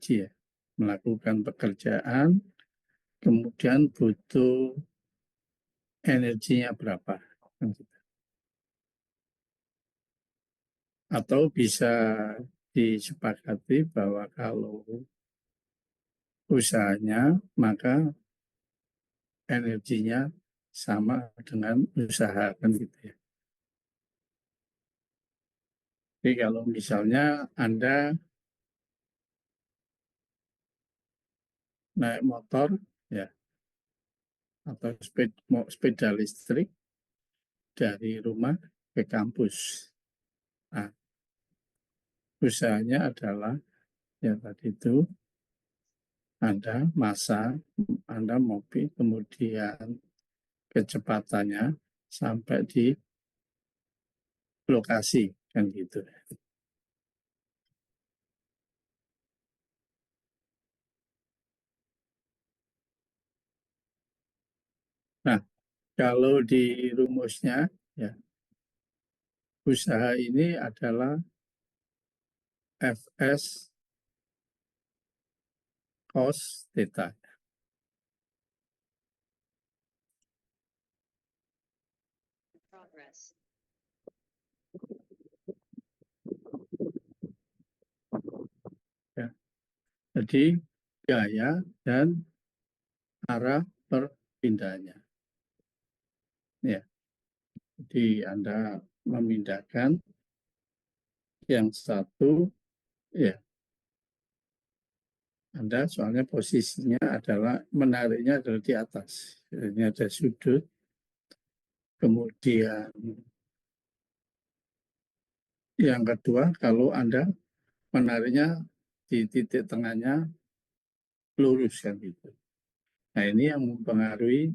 tadi ya, melakukan pekerjaan, kemudian butuh energinya berapa. Atau bisa disepakati bahwa kalau usahanya, maka energinya sama dengan usaha, kan gitu ya. Jadi kalau misalnya Anda naik motor ya atau sepeda listrik dari rumah ke kampus. Nah, usahanya adalah ya tadi itu Anda mobil, kemudian kecepatannya sampai di lokasi kan gitu. Nah, kalau di rumusnya ya usaha ini adalah Fs cos theta. Ya. Jadi gaya dan arah perpindahannya. Ya. Jadi Anda memindahkan yang satu, ya Anda soalnya posisinya adalah menariknya adalah di atas. Ini ada sudut, kemudian yang kedua kalau Anda menariknya di titik tengahnya lurus kan gitu. Nah ini yang mempengaruhi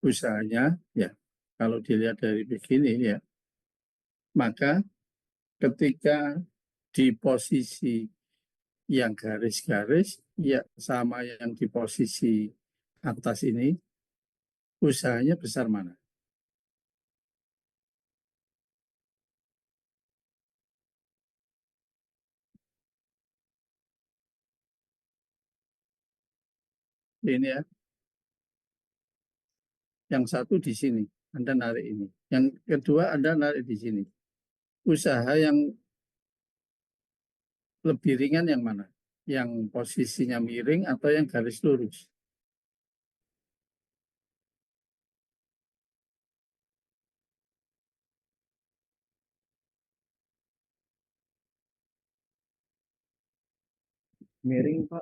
usahanya ya. Kalau dilihat dari begini ya, maka ketika di posisi yang garis-garis ya sama yang di posisi atas ini, usahanya besar mana? Ini ya, yang satu di sini, Anda narik ini. Yang kedua Anda narik di sini. Usaha yang lebih ringan yang mana? Yang posisinya miring atau yang garis lurus? Miring, Pak.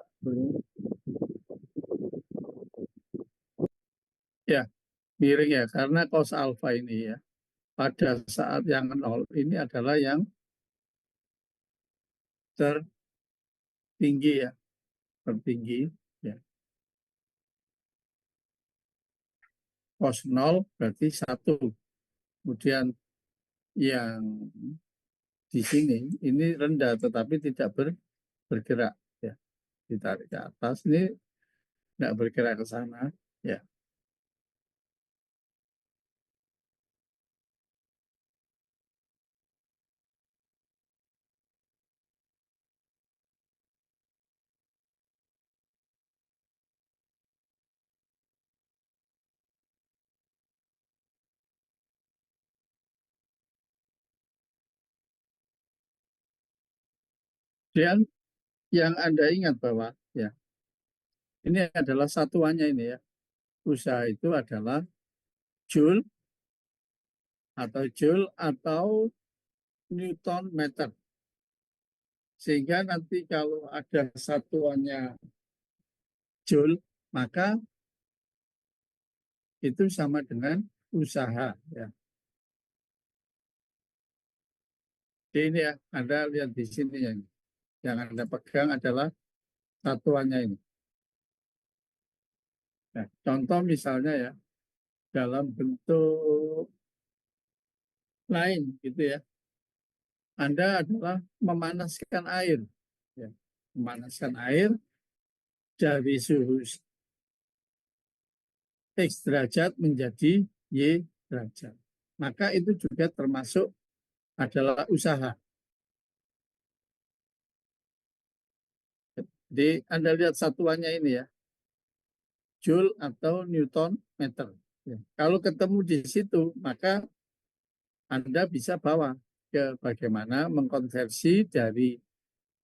Ya, miring ya, karena cos alfa ini ya, pada saat yang nol ini adalah yang tertinggi ya, tertinggi ya. Cos nol berarti satu. Kemudian yang di sini ini rendah tetapi tidak bergerak ya. Ditarik ke atas ini nggak bergerak ke sana ya. Dan yang Anda ingat bahwa ya ini adalah satuannya ini ya. Usaha itu adalah joule atau Newton meter. Sehingga nanti kalau ada satuannya joule, maka itu sama dengan usaha ya. Jadi ini ya, Anda lihat di sini ya. Yang Anda pegang adalah satuannya ini. Nah, contoh misalnya ya, dalam bentuk lain gitu ya. Anda adalah memanaskan air. Ya. Memanaskan air dari suhu X derajat menjadi Y derajat. Maka itu juga termasuk adalah usaha. Jadi Anda lihat satuannya ini ya, Joule atau Newton meter. Ya. Kalau ketemu di situ, maka Anda bisa bawa ke bagaimana mengkonversi dari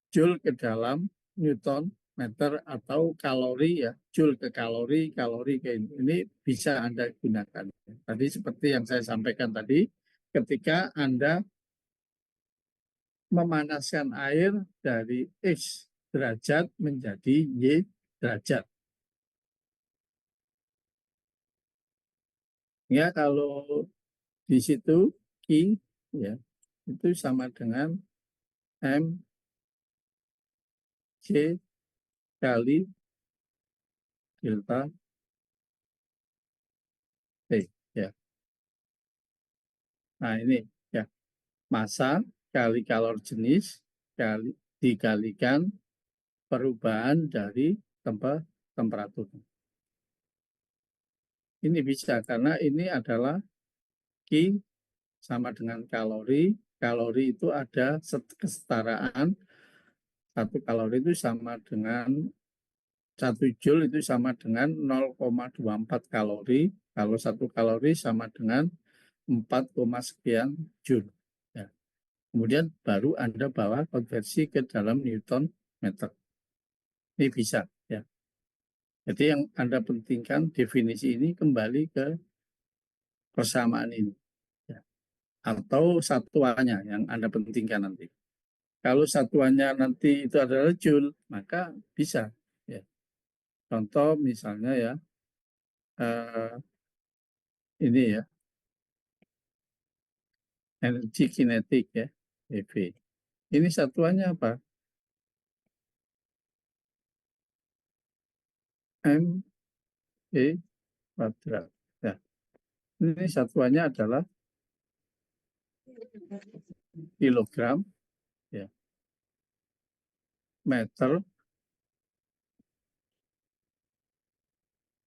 Joule ke dalam Newton meter atau kalori ya, Joule ke kalori, kalori ke ini bisa Anda gunakan. Tadi seperti yang saya sampaikan tadi, ketika Anda memanaskan air dari X derajat menjadi Y derajat. Ya, kalau di situ Q ya, itu sama dengan M C kali delta T ya. Nah, ini ya, massa kali kalor jenis kali dikalikan perubahan dari temperatur. Ini bisa karena ini adalah Q sama dengan kalori. Kalori itu ada kesetaraan, satu kalori itu sama dengan 1 joule itu sama dengan 0,24 kalori. Kalau 1 kalori sama dengan 4, sekian joule. Ya. Kemudian baru Anda bawa konversi ke dalam Newton meter. Ini bisa. Ya. Jadi yang Anda pentingkan definisi ini kembali ke persamaan ini. Ya. Atau satuannya yang Anda pentingkan nanti. Kalau satuannya nanti itu adalah joule, maka bisa. Ya. Contoh misalnya ya, ini ya, energi kinetik ya, EV. Ini satuannya apa? M E kuadrat. Ya. Ini satuannya adalah kilogram, ya, meter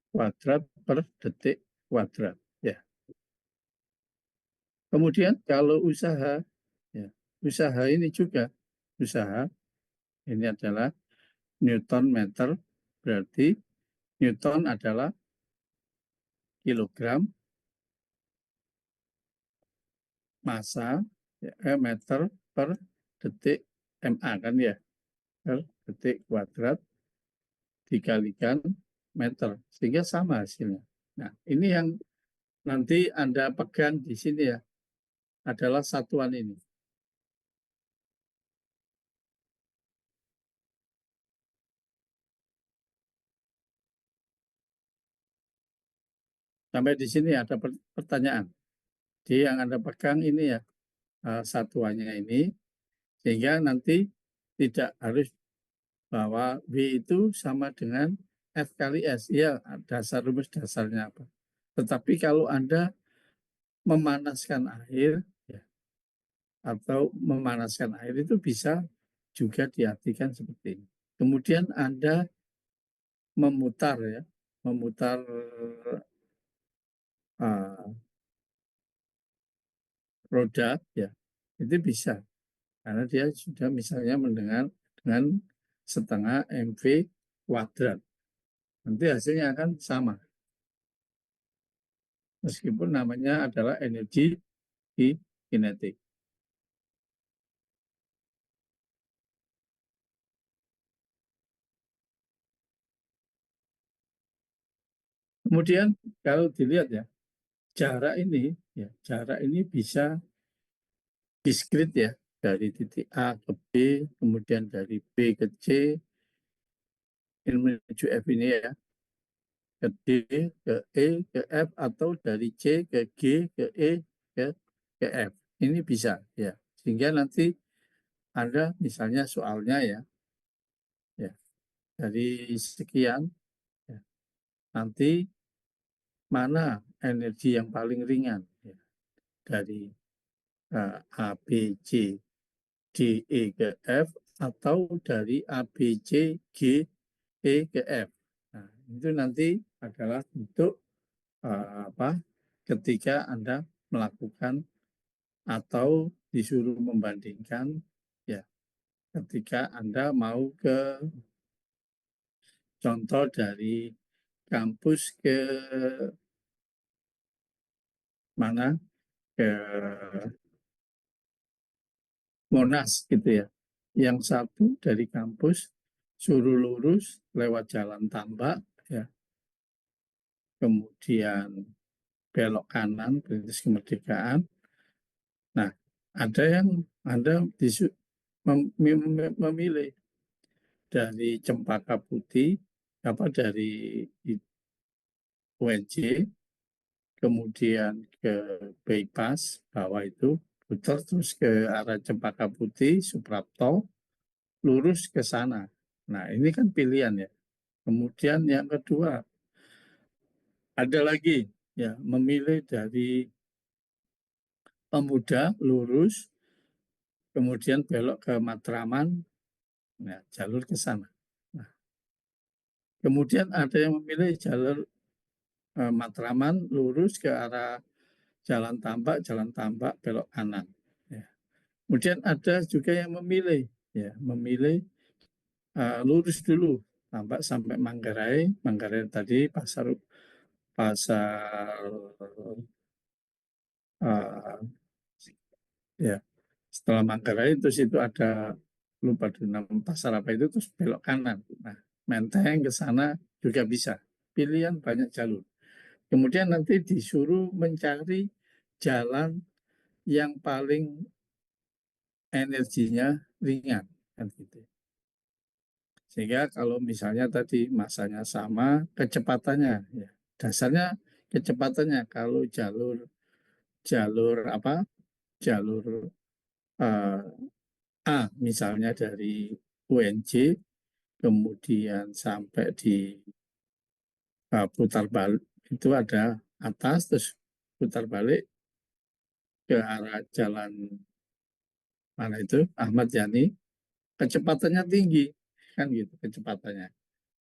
kuadrat per detik kuadrat. Ya. Kemudian kalau usaha, ya, usaha ini juga usaha ini adalah Newton meter, berarti Newton adalah kilogram, massa, ya, meter per detik MA kan ya, per detik kuadrat dikalikan meter, sehingga sama hasilnya. Nah, ini yang nanti Anda pegang di sini ya, adalah satuan ini. Sampai di sini ada pertanyaan. Jadi yang Anda pegang ini ya, satuannya ini, sehingga nanti tidak harus bahwa W itu sama dengan F kali S. Ya, dasar rumus dasarnya apa. Tetapi kalau Anda memanaskan air, ya, atau memanaskan air itu bisa juga diartikan seperti ini. Kemudian Anda memutar ya, memutar uh, roda ya, itu bisa karena dia sudah misalnya mendengar dengan setengah MV kuadrat. Nanti hasilnya akan sama. Meskipun namanya adalah energi kinetik. Kemudian kalau dilihat ya, jarak ini bisa diskrit ya, dari titik A ke B, kemudian dari B ke C, ini menuju F ini ya, ke D, ke E, ke F, atau dari C ke G, ke E, ke, ke F. Ini bisa ya. Sehingga nanti Anda misalnya soalnya ya, ya dari sekian, ya, nanti mana energi yang paling ringan ya, dari A, B, C, D, E ke F, atau dari A, B, C, G, E ke F. Nah, itu nanti adalah bentuk apa ketika Anda melakukan atau disuruh membandingkan ya ketika Anda mau ke contoh dari kampus ke mana, ke Monas gitu ya. Yang satu dari kampus suruh lurus lewat jalan tambak, ya, kemudian belok kanan, Perintis Kemerdekaan. Nah, ada yang Anda memilih dari Cempaka Putih, apa dari UNJ, kemudian ke bypass bawah itu, putar terus ke arah Cempaka Putih, Suprapto, lurus ke sana. Nah, ini kan pilihan ya. Kemudian yang kedua, ada lagi ya, memilih dari Pemuda lurus, kemudian belok ke Matraman, nah, jalur ke sana. Nah, kemudian ada yang memilih jalur Matraman lurus ke arah Jalan Tambak belok kanan. Ya. Kemudian ada juga yang memilih, ya, memilih lurus dulu Tambak sampai Manggarai, Manggarai tadi pasar pasar uh, ya, setelah Manggarai terus itu ada, lupa di nama pasar apa itu, terus belok kanan. Nah, Menteng ke sana juga bisa. Pilihan banyak jalur. Kemudian nanti disuruh mencari jalan yang paling energinya ringan kan gitu. Sehingga kalau misalnya tadi masanya sama, kecepatannya ya. Dasarnya kecepatannya kalau jalur jalur apa? Jalur uh, A misalnya dari UNJ kemudian sampai di putar balik itu ada atas, terus putar balik ke arah jalan mana itu Ahmad Yani, kecepatannya tinggi kan gitu kecepatannya.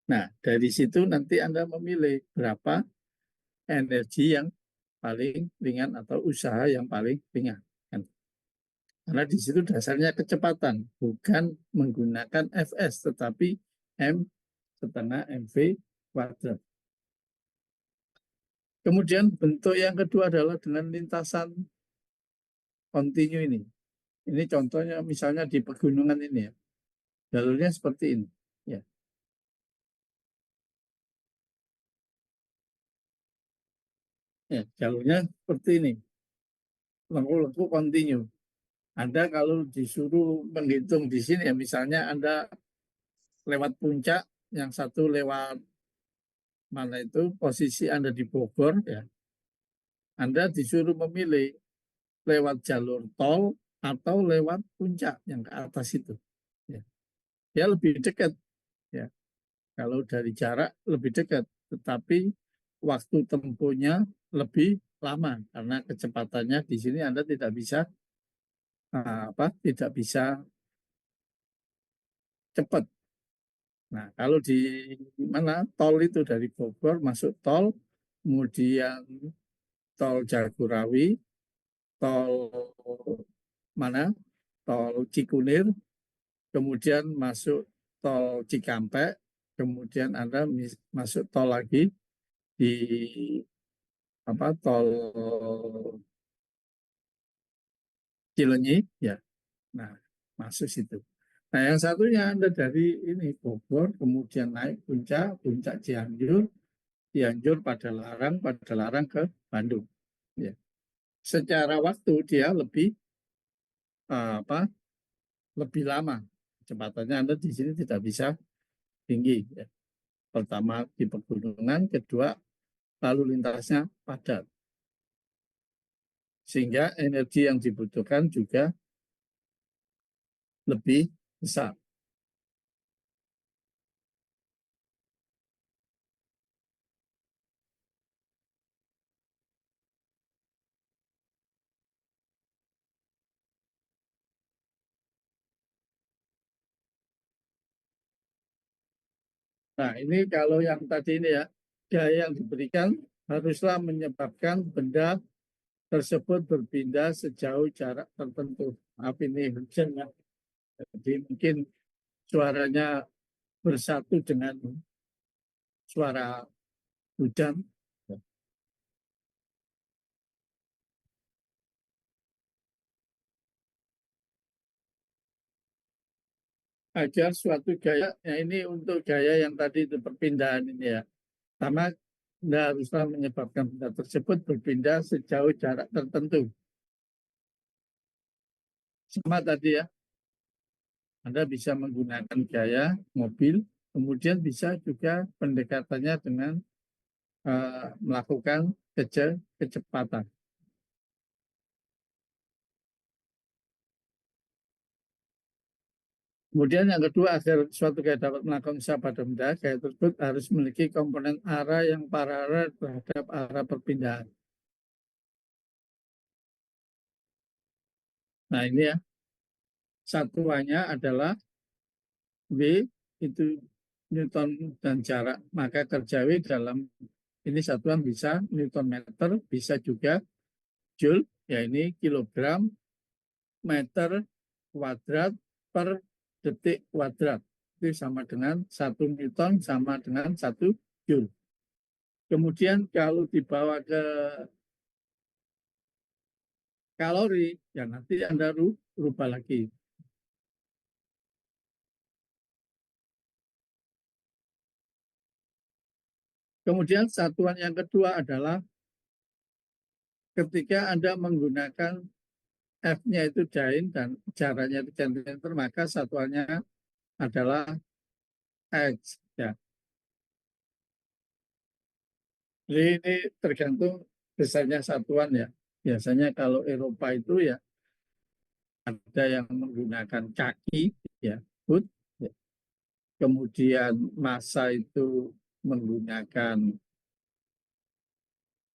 Nah, dari situ nanti Anda memilih berapa energi yang paling ringan atau usaha yang paling ringan kan. Karena di situ dasarnya kecepatan, bukan menggunakan Fs tetapi M setengah MV kuadrat. Kemudian bentuk yang kedua adalah dengan lintasan kontinu ini. Ini contohnya misalnya di pegunungan ini ya. Jalurnya seperti ini. Ya, ya jalurnya seperti ini. Lengkung-lengkung kontinu. Anda kalau disuruh menghitung di sini ya, misalnya Anda lewat puncak, yang satu lewat mana itu, posisi Anda di Bogor ya, Anda disuruh memilih lewat jalur tol atau lewat puncak yang ke atas itu. Ya, ya lebih dekat ya. Kalau dari jarak lebih dekat, tetapi waktu tempuhnya lebih lama karena kecepatannya di sini Anda tidak bisa tidak bisa cepat. Nah, kalau di mana tol itu dari Bogor masuk tol, kemudian tol Jagorawi, tol mana, tol Cikunir, kemudian masuk tol Cikampek, kemudian Anda masuk tol lagi di tol Cilenyi, ya. Nah, masuk situ. Nah, yang satunya Anda dari ini Bogor, kemudian naik puncak, puncak Cianjur, Cianjur pada larang ke Bandung. Ya. Secara waktu dia lebih apa? Lebih lama. Kecepatannya Anda di sini tidak bisa tinggi. Ya. Pertama di pegunungan, kedua lalu lintasnya padat. Sehingga energi yang dibutuhkan juga lebih besar. Nah, ini kalau yang tadi ini ya, gaya yang diberikan haruslah menyebabkan benda tersebut berpindah sejauh jarak tertentu. Maaf ini hujan ya. Jadi mungkin suaranya bersatu dengan suara hujan. Agar suatu gaya, ya ini untuk gaya yang tadi itu perpindahan ini ya. Pertama, Anda haruslah menyebabkan benda tersebut berpindah sejauh jarak tertentu. Sama tadi ya, Anda bisa menggunakan gaya mobil, kemudian bisa juga pendekatannya dengan melakukan kecepatan. Kemudian yang kedua, agar suatu gaya dapat melakukan usaha pada benda, gaya tersebut harus memiliki komponen arah yang paralel terhadap arah perpindahan. Nah ini ya, satuannya adalah W itu Newton dan jarak. Maka kerja W dalam ini satuan bisa Newton meter, bisa juga Joule, ya ini kilogram meter kuadrat per detik kuadrat. Itu sama dengan 1 Newton sama dengan 1 Joule. Kemudian kalau dibawa ke kalori, ya nanti Anda rubah lagi. Kemudian satuan yang kedua adalah ketika Anda menggunakan F-nya itu Dain dan jaraknya itu centimeter, maka satuannya adalah X. Ya. Jadi ini tergantung besarnya satuan ya. Biasanya kalau Eropa itu ya ada yang menggunakan kaki, ya, foot. Ya. Kemudian massa itu menggunakan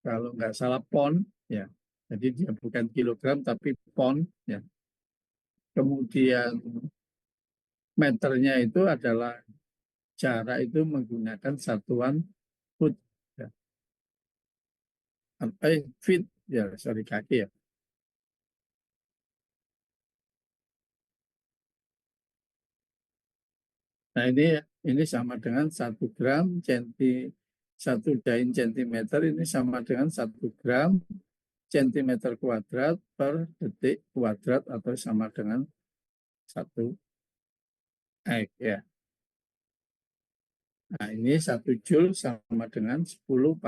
kalau nggak salah pon, ya. Jadi dia bukan kilogram tapi pon, ya. Kemudian meternya itu adalah jarak itu menggunakan satuan foot, ya. Feet, ya, sorry, kaki ya. Nah ini sama dengan 1 gram satu dain sentimeter ini sama dengan 1 gram sentimeter kuadrat per detik kuadrat atau sama dengan 1 X ya. Nah ini 1 Joule sama dengan 10⁻⁷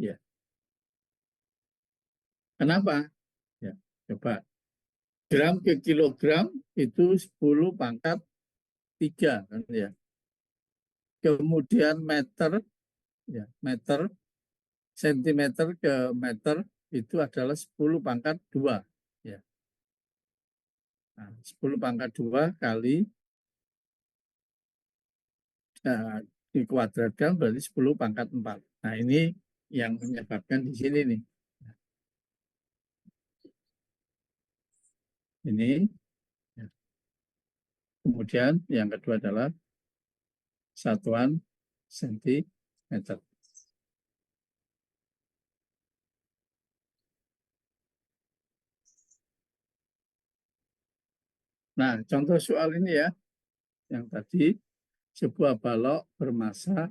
ya. Kenapa? Ya, coba gram ke kilogram itu 10⁻³ kan ya. Kemudian meter ya, meter sentimeter ke meter itu adalah 10⁻². Ya. Nah, 10⁻² kali dikuadratkan berarti 10⁻⁴. Nah ini yang menyebabkan di sini nih. Ini. Ya. Kemudian yang kedua adalah satuan sentimeter. Nah, contoh soal ini ya, yang tadi sebuah balok bermasa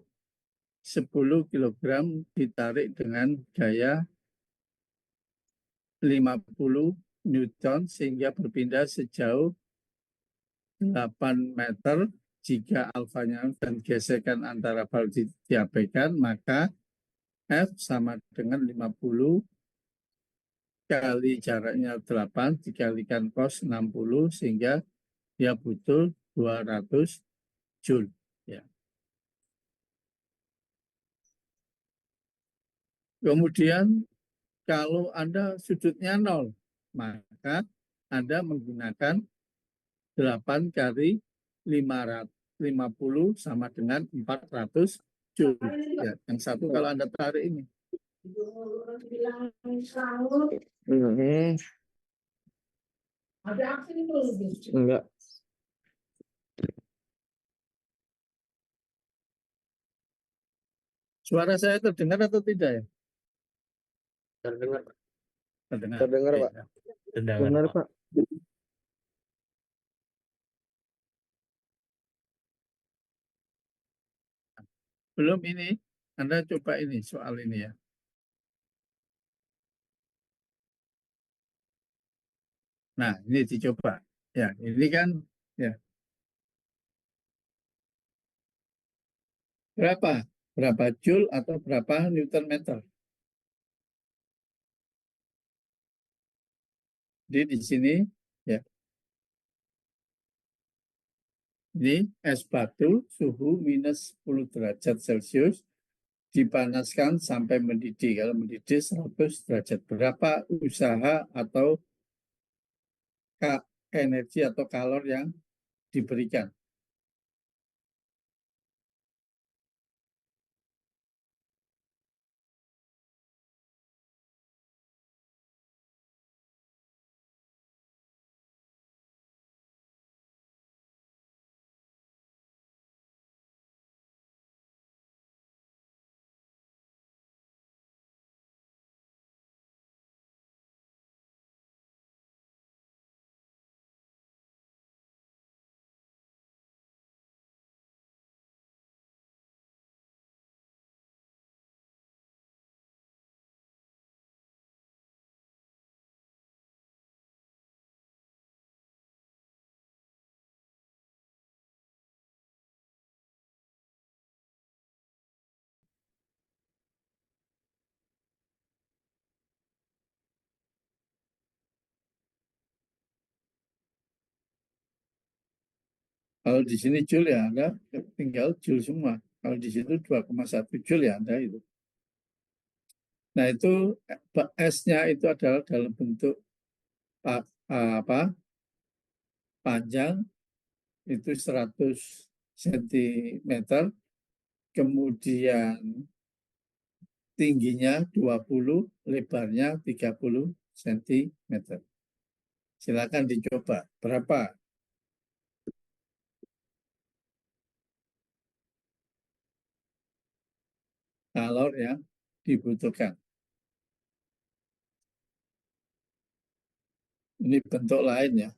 10 kilogram ditarik dengan gaya 50 Newton sehingga berpindah sejauh 8 meter. Jika alfanya dan gesekan antara balok diabaikan, maka F sama dengan 50 kali jaraknya 8 dikalikan cos 60 sehingga dia butuh 200 Joule. Ya. Kemudian kalau Anda sudutnya 0, maka Anda menggunakan 8 kali 50 sama dengan 400 Joule. Ya, yang satu kalau Anda tarik ini. Enggak. Suara saya terdengar atau tidak ya? Terdengar. Terdengar. Terdengar, Pak. Terdengar, Pak. Belum ini, Anda coba ini soal ini ya. Nah, ini dicoba. Ya, ini kan ya berapa? Berapa joule atau berapa Newton meter? Jadi di sini ya, ini es batu suhu minus 10 derajat Celcius dipanaskan sampai mendidih. Kalau mendidih 100 derajat. Berapa usaha atau energi atau kalor yang diberikan? Kalau di sini joule ya Anda tinggal joule semua. Kalau di situ 2,1 joule ya Anda itu. Nah itu S-nya itu adalah dalam bentuk apa panjang itu 100 cm, kemudian tingginya 20, lebarnya 30 cm. Silakan dicoba. Berapa kalor yang dibutuhkan? Ini bentuk lain ya.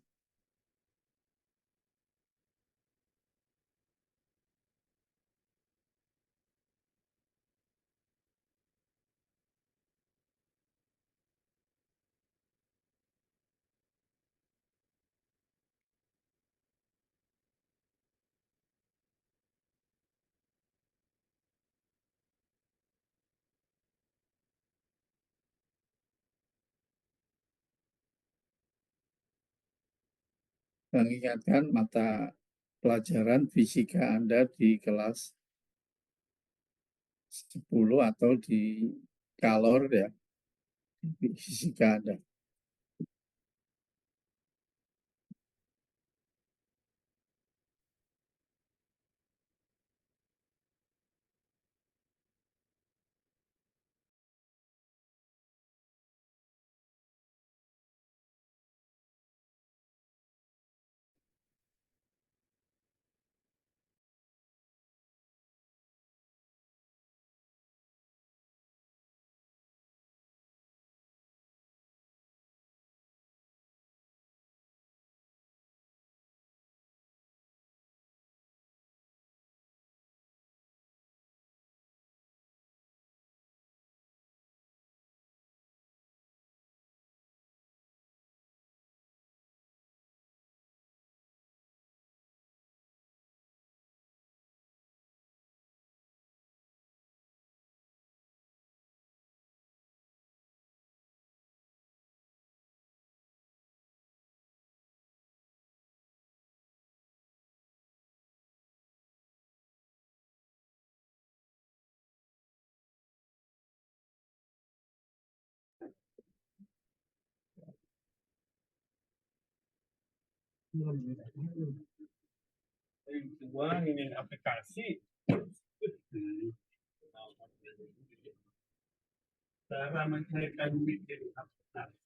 Mengingatkan mata pelajaran fisika Anda di kelas 10 atau di kalor ya, di fisika Anda. Gua ini aplikasi cara mencairkan duit dari aplikasi.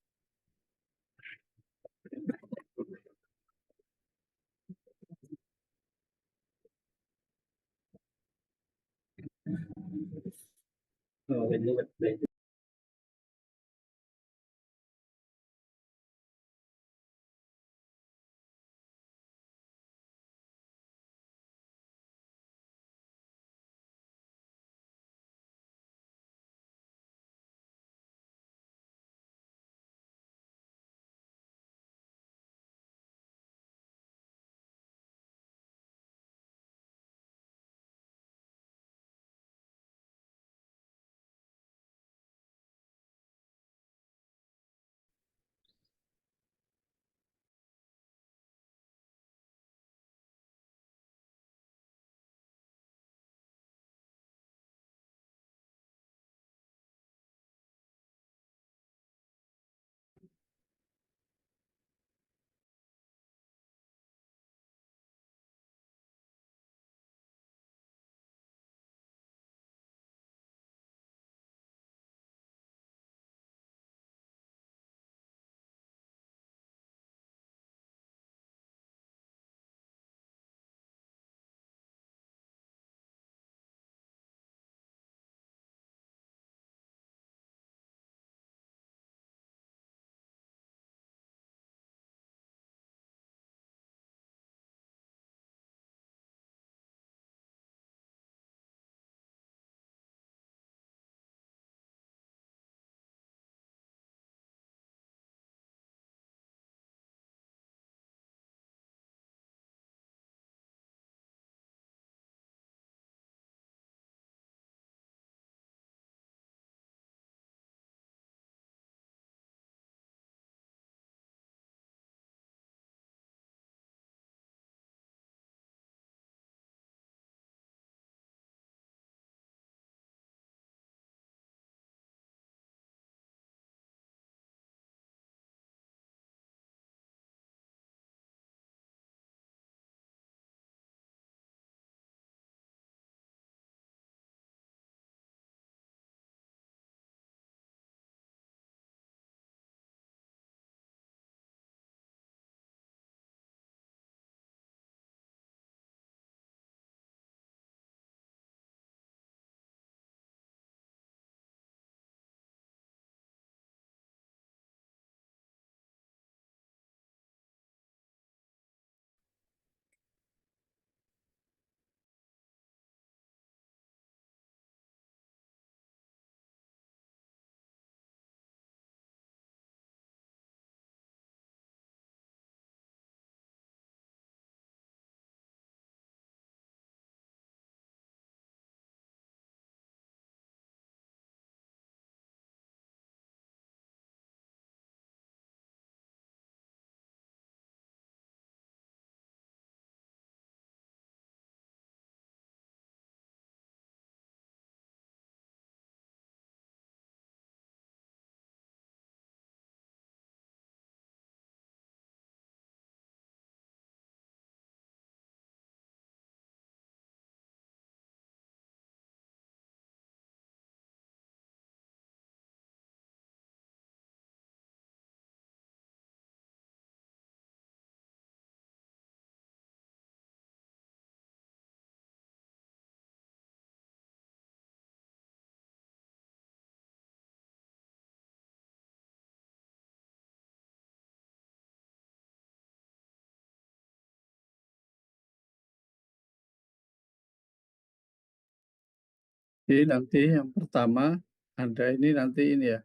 Jadi nanti yang pertama ada ini nanti ini ya,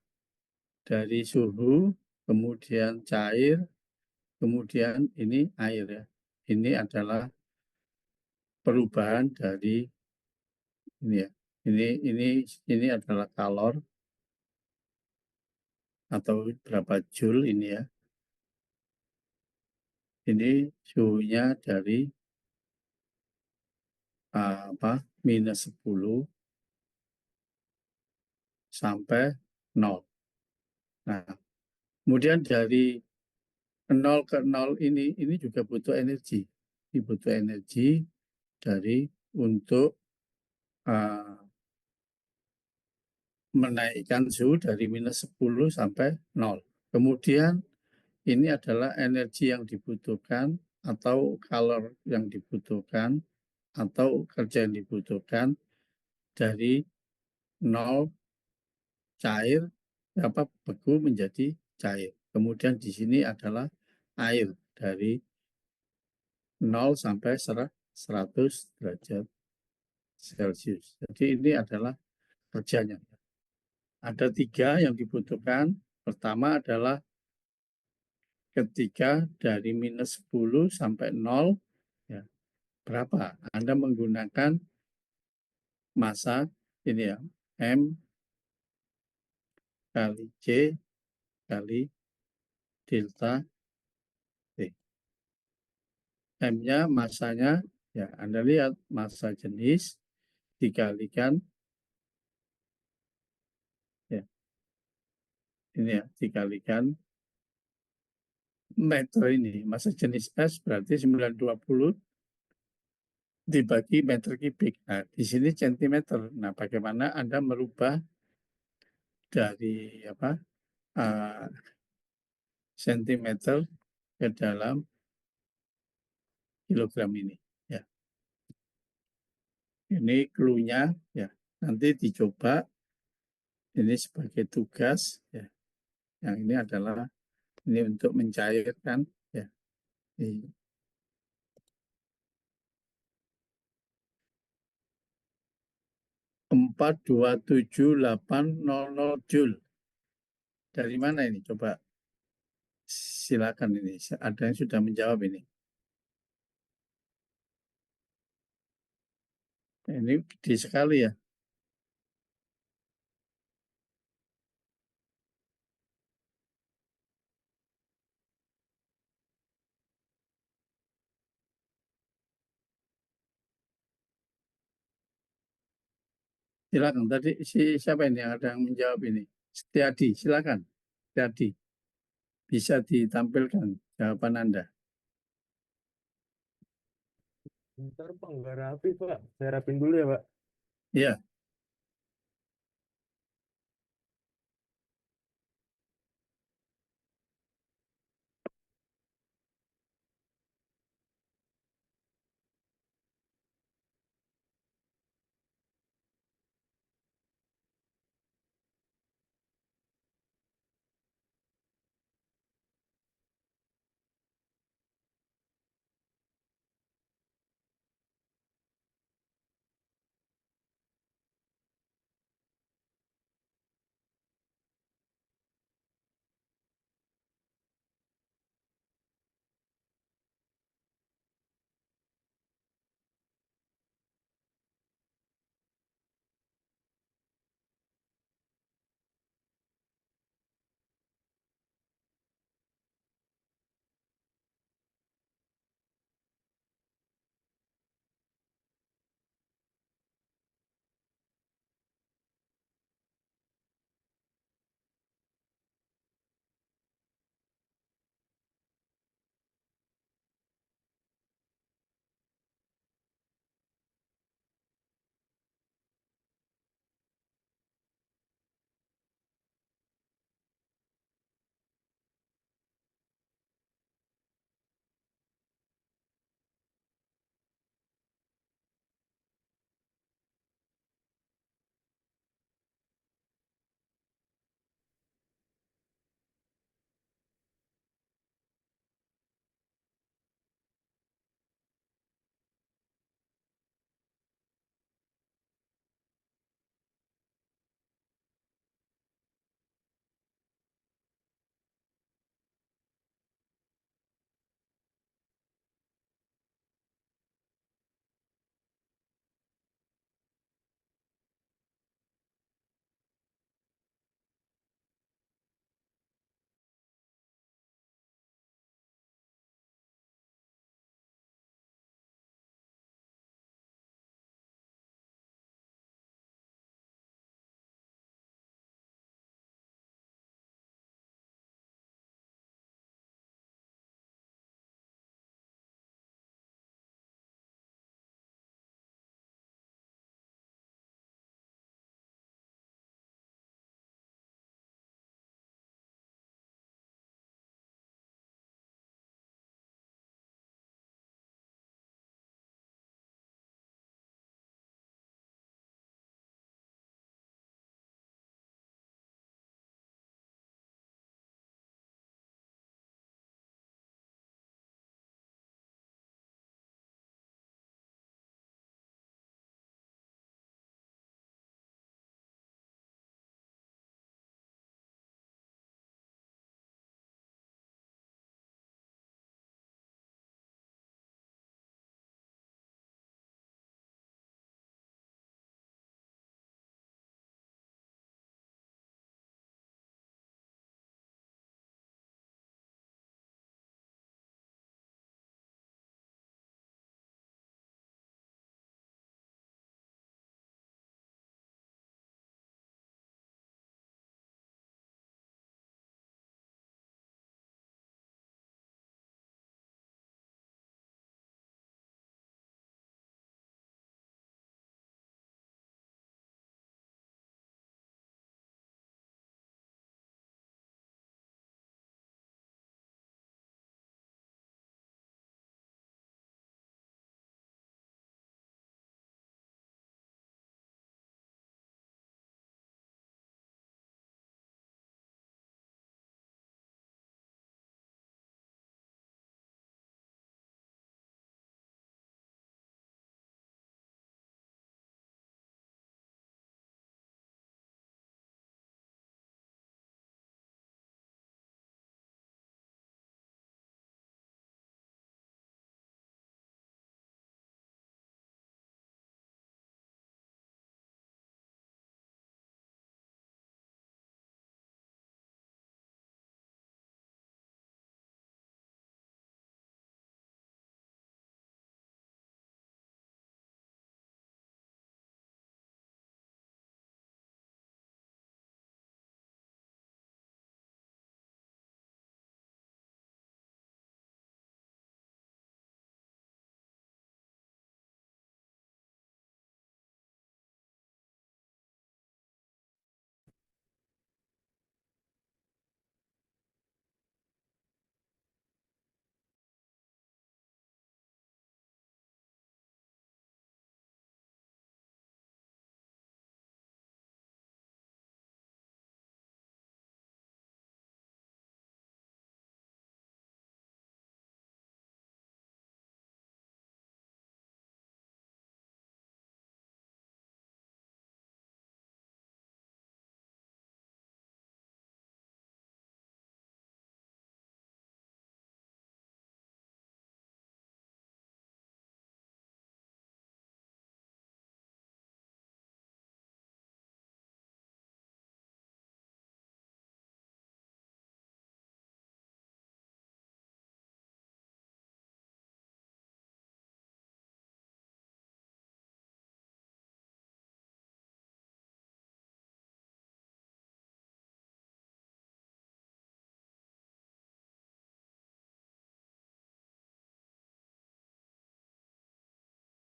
dari suhu, kemudian cair, kemudian ini air ya. Ini adalah perubahan dari ini ya. Ini adalah kalor atau berapa joule ini ya. Ini suhunya dari -10 sampai 0. Nah, kemudian dari 0 ke 0 ini juga butuh energi. Ini butuh energi dari untuk uh, menaikkan suhu dari -10 sampai 0. Kemudian ini adalah energi yang dibutuhkan atau kalor yang dibutuhkan atau kerja yang dibutuhkan dari 0 cair apa beku menjadi cair. Kemudian di sini adalah air dari 0 sampai 100 derajat Celcius. Jadi ini adalah kerjanya. Ada 3 yang dibutuhkan. Pertama adalah ketika dari -10 sampai 0, ya, berapa? Anda menggunakan massa ini ya, M kali C kali delta T. M-nya massanya, ya Anda lihat massa jenis dikalikan, ya ini ya, dikalikan meter ini. Massa jenis S berarti 920 dibagi meter kubik. Nah, di sini centimeter. Nah, bagaimana Anda merubah dari apa uh, sentimeter ke dalam kilogram ini? Ya, ini clue-nya. Ya, nanti dicoba. Ini sebagai tugas. Ya, yang ini adalah ini untuk mencairkan. Ya, ini 427.800 Joule. Dari mana ini? Coba silakan ini. Ada yang sudah menjawab ini. Ini gede sekali ya. Silakan. Tadi siapa ini yang ada yang menjawab ini? Setiadi, silakan. Setiadi, bisa ditampilkan jawaban Anda. Bentar Pak, nggak rapi Pak. Saya rapin dulu ya Pak. Ya,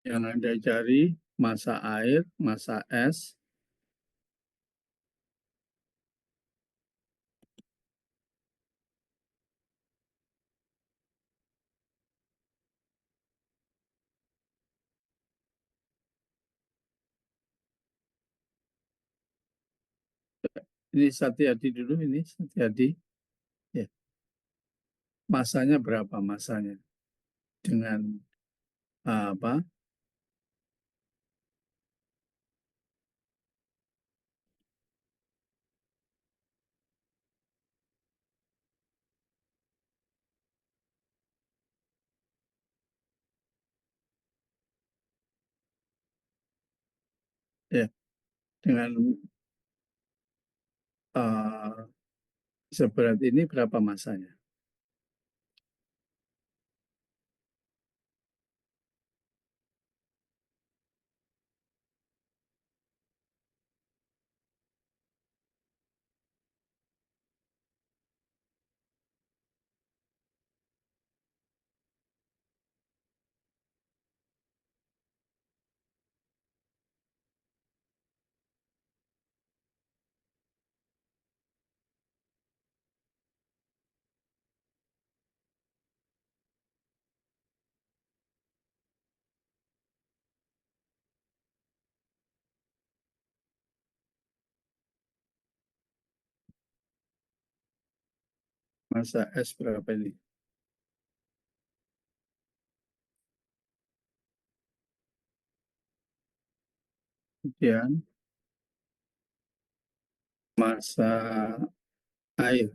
Yang Anda cari massa air, massa es, ini Satyadi dulu, ini Satyadi. Ya. Masanya berapa masanya? Dengan apa? Ya, dengan uh, seberat ini berapa masanya? Massa es berapa ini? Kemudian massa air.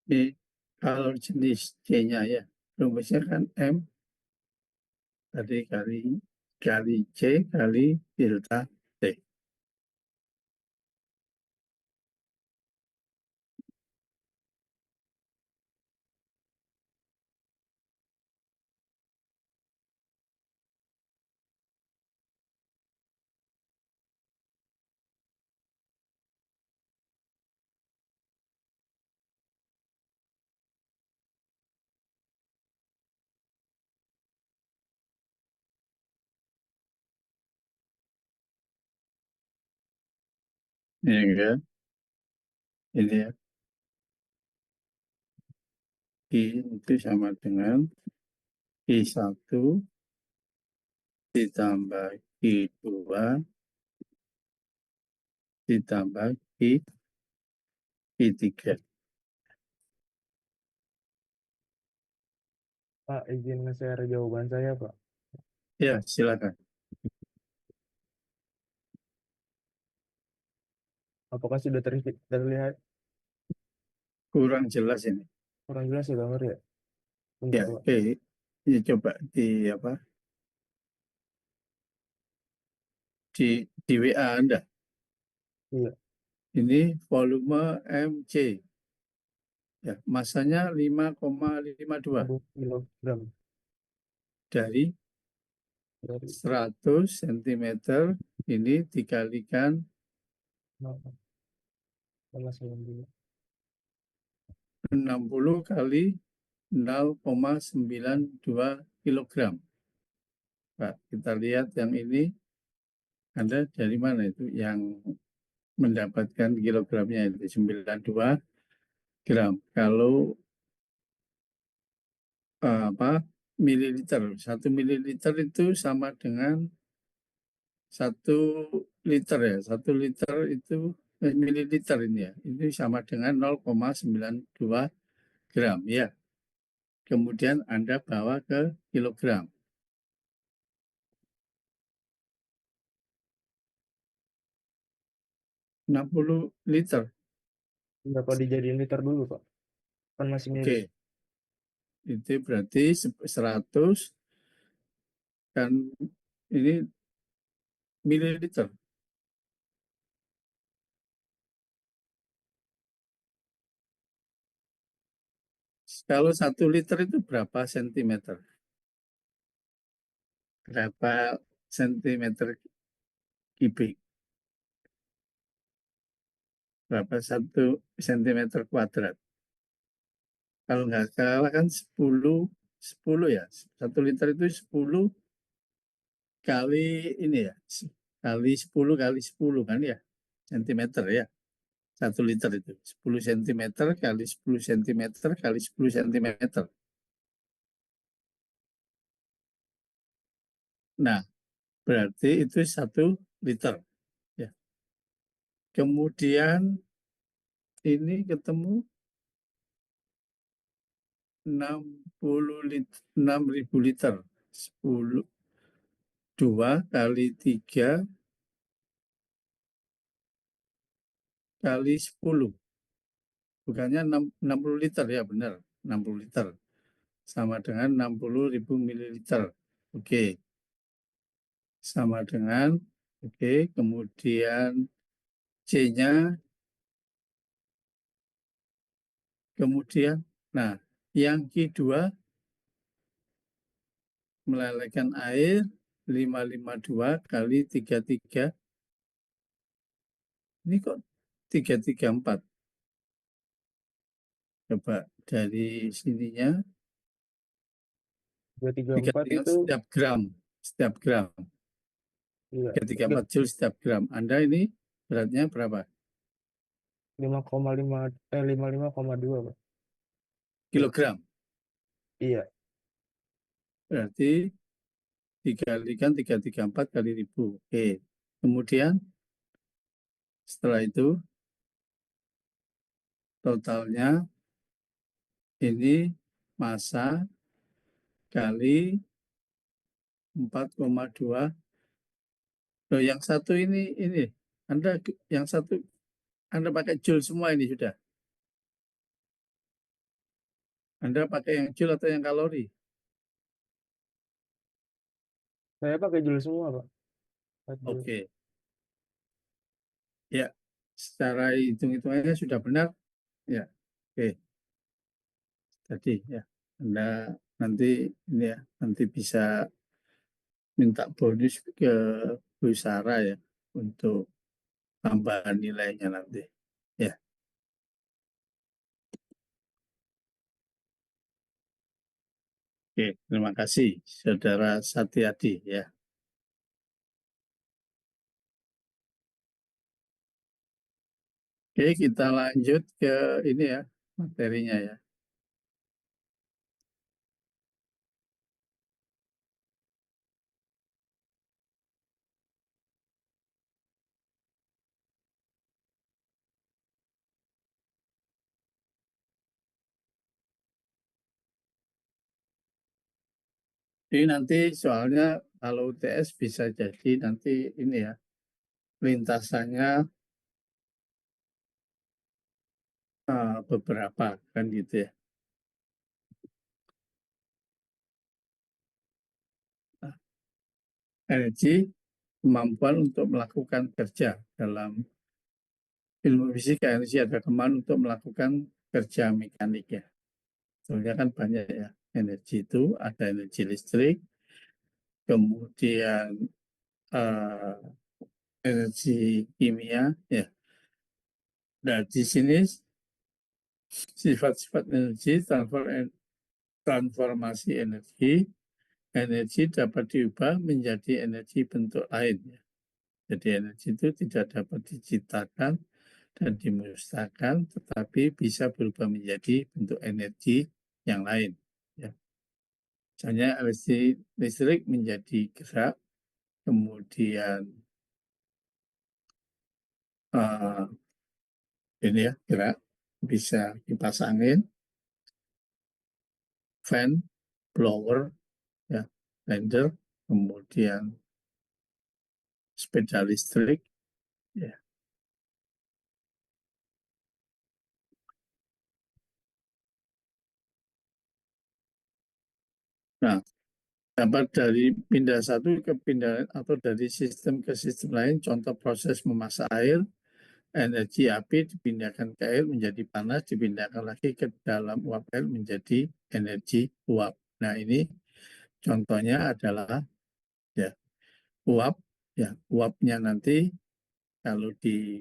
Ini kalau jenis C-nya ya, rumusnya kan M tadi kali C kali delta T. Ini enggak, ini ya, I itu sama dengan I1 ditambah I2 ditambah I3. Pak, izin nge-share jawaban saya, Pak. Ya, silakan. Apakah sudah terlihat? Kurang jelas ini. Kurang jelas ya, Bang Nur ya? Bentar, Ya, Pak. oke. Ini coba apa? Di WA Anda. Iya, Ini volume MC. Ya, masanya 5,52 5 kilogram dari dari 100 cm ini dikalikan 0,9. 60 kali 0,92 kilogram. Pak, kita lihat yang ini Anda dari mana itu yang mendapatkan kilogramnya itu 92 gram. Kalau apa mililiter, 1 mililiter itu sama dengan 1 liter ya. 1 liter itu mililiter ini ya. Ini sama dengan 0,92 gram ya. Kemudian Anda bawa ke kilogram. 60 liter. Berapa dijadiin liter dulu, Pak? Kan masih Oke. milih. itu berarti 100 kan ini mililiter. Kalau 1 liter itu berapa sentimeter? Berapa sentimeter kubik? Berapa 1 sentimeter kuadrat? Kalau nggak salah kan 10 ya. 1 liter itu 10 kali ini ya. Kali 10 kali 10 kan ya. Sentimeter ya. 1 liter itu. 10 sentimeter kali 10 sentimeter kali 10 sentimeter. Nah, berarti itu 1 liter. Ya. Kemudian ini ketemu 6.000 liter. 10, 2 kali 3 kali 10. Bukannya 60 liter ya, benar. 60 liter. Sama dengan 60.000 mililiter. Oke. Sama dengan, oke. Kemudian C-nya, kemudian, nah, yang kedua melelehkan air 552 kali 33. Ini kok 334? Coba dari sininya 234 itu setiap gram, setiap gram. iya 334 Joule setiap gram. Anda ini beratnya berapa? 5,5 55,2 Pak. Kilogram. Iya, Berarti dikalikan 334 kali 1000. Oke. Kemudian setelah itu totalnya ini massa kali 4,2. Loh, yang satu ini Anda yang satu Anda pakai Joule semua ini sudah. Anda pakai yang Joule atau yang kalori? saya pakai Joule semua Pak. 4 Joule. Oke. Ya, secara hitung-hitungannya sudah benar. Ya, oke. Tadi ya, Anda nanti ini ya, nanti bisa minta bonus ke Bu Sarah ya untuk tambahan nilainya nanti. Ya, oke. Terima kasih, Saudara Satyadi ya. Oke, kita lanjut ke ini ya, materinya ya. Ini nanti soalnya kalau UTS bisa jadi nanti ini ya, lintasannya beberapa kan gitu ya. Nah, energi, kemampuan untuk melakukan kerja dalam ilmu fisika. Energi ada kemampuan untuk melakukan kerja mekanik ya. Soalnya kan banyak ya. Energi itu ada energi listrik, kemudian eh, energi kimia ya. Nah, di sini sifat-sifat energi, transformasi energi, energi dapat diubah menjadi energi bentuk lain. Ya. Jadi energi itu tidak dapat diciptakan dan dimusnahkan, tetapi bisa berubah menjadi bentuk energi yang lain. Ya. Misalnya listrik menjadi gerak, kemudian uh, ini ya gerak, bisa kipas angin, fan, blower, ya, blender, kemudian sepeda listrik, ya. Nah, dapat dari pindah satu ke pindah lain atau dari sistem ke sistem lain. Contoh proses memasak air, energi api dipindahkan ke air menjadi panas, dipindahkan lagi ke dalam uap air menjadi energi uap. Nah, ini contohnya adalah ya uap, ya uapnya nanti kalau di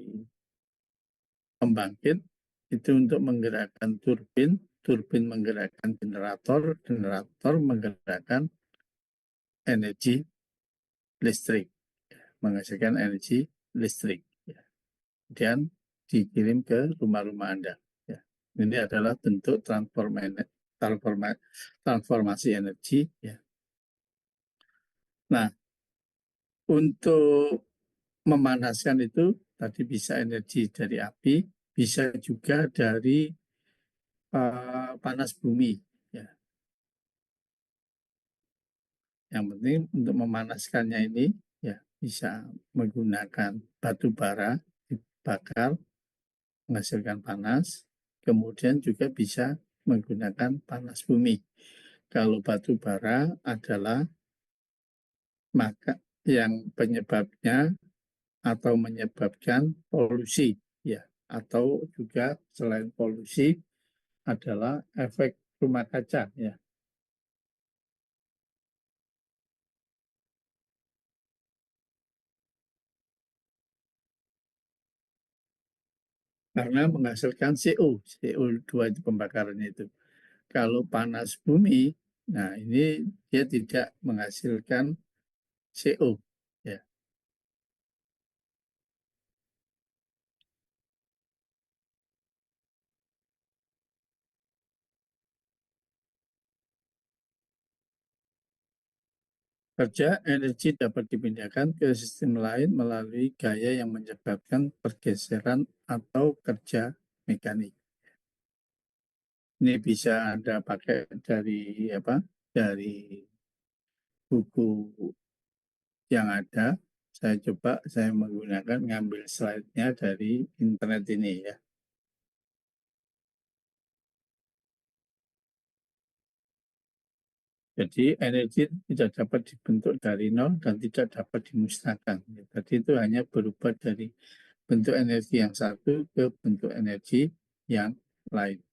pembangkit itu untuk menggerakkan turbin, turbin menggerakkan generator, generator menggerakkan energi listrik, menghasilkan energi listrik. Kemudian dikirim ke rumah-rumah Anda. Ya. Ini adalah bentuk transformasi energi. Ya. Nah, untuk memanaskan itu tadi bisa energi dari api, bisa juga dari panas bumi. Ya. Yang penting untuk memanaskannya ini ya bisa menggunakan batu bara dibakar menghasilkan panas, kemudian juga bisa menggunakan panas bumi. Kalau batu bara adalah maka yang penyebabnya atau menyebabkan polusi, ya, atau juga selain polusi adalah efek rumah kaca, ya, karena menghasilkan CO, CO2 di pembakaran itu. Kalau panas bumi, nah ini dia tidak menghasilkan CO, ya. Kerja energi dapat dipindahkan ke sistem lain melalui gaya yang menyebabkan pergeseran atau kerja mekanik. Ini bisa Anda pakai dari apa? Dari buku yang ada. Saya coba saya menggunakan ngambil slide-nya dari internet ini ya. Jadi energi tidak dapat dibentuk dari nol dan tidak dapat dimusnahkan. Jadi itu hanya berubah dari bentuk energi yang satu ke bentuk energi yang lain.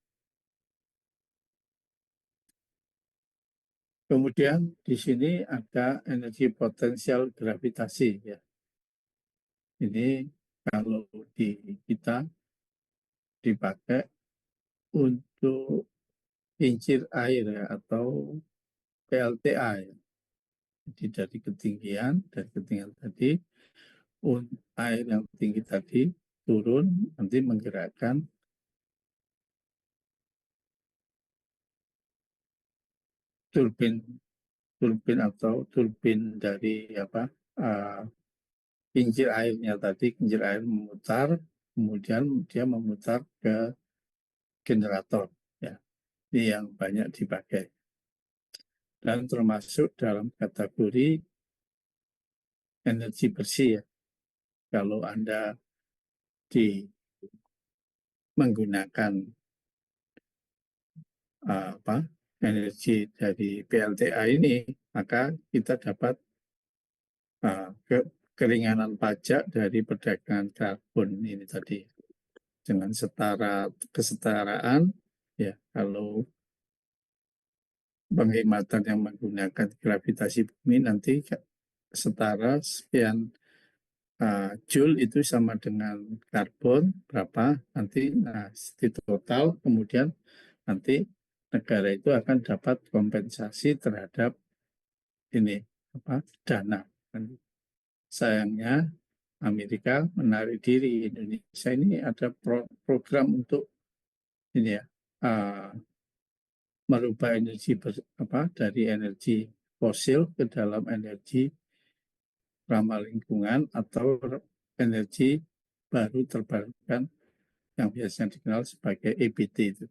Kemudian di sini ada energi potensial gravitasi ya. Ini kalau di kita dipakai untuk kincir air ya, atau PLTA ya. Jadi dari ketinggian tadi air yang tinggi tadi turun nanti menggerakkan turbin turbin atau turbin dari apa kincir airnya tadi, kincir air memutar, kemudian dia memutar ke generator ya. Ini yang banyak dipakai dan termasuk dalam kategori energi bersih ya. Kalau Anda menggunakan apa energi dari PLTA ini, maka kita dapat keringanan pajak dari perdagangan karbon ini tadi dengan kesetaraan ya. Kalau penghematan yang menggunakan gravitasi bumi nanti setara sekian joule itu sama dengan karbon berapa nanti, nah di total kemudian nanti negara itu akan dapat kompensasi terhadap ini apa dana. Sayangnya Amerika menarik diri, Indonesia ini ada program untuk ini ya merubah energi dari energi fosil ke dalam energi ramah lingkungan atau energi baru terbarukan yang biasanya dikenal sebagai EBT itu.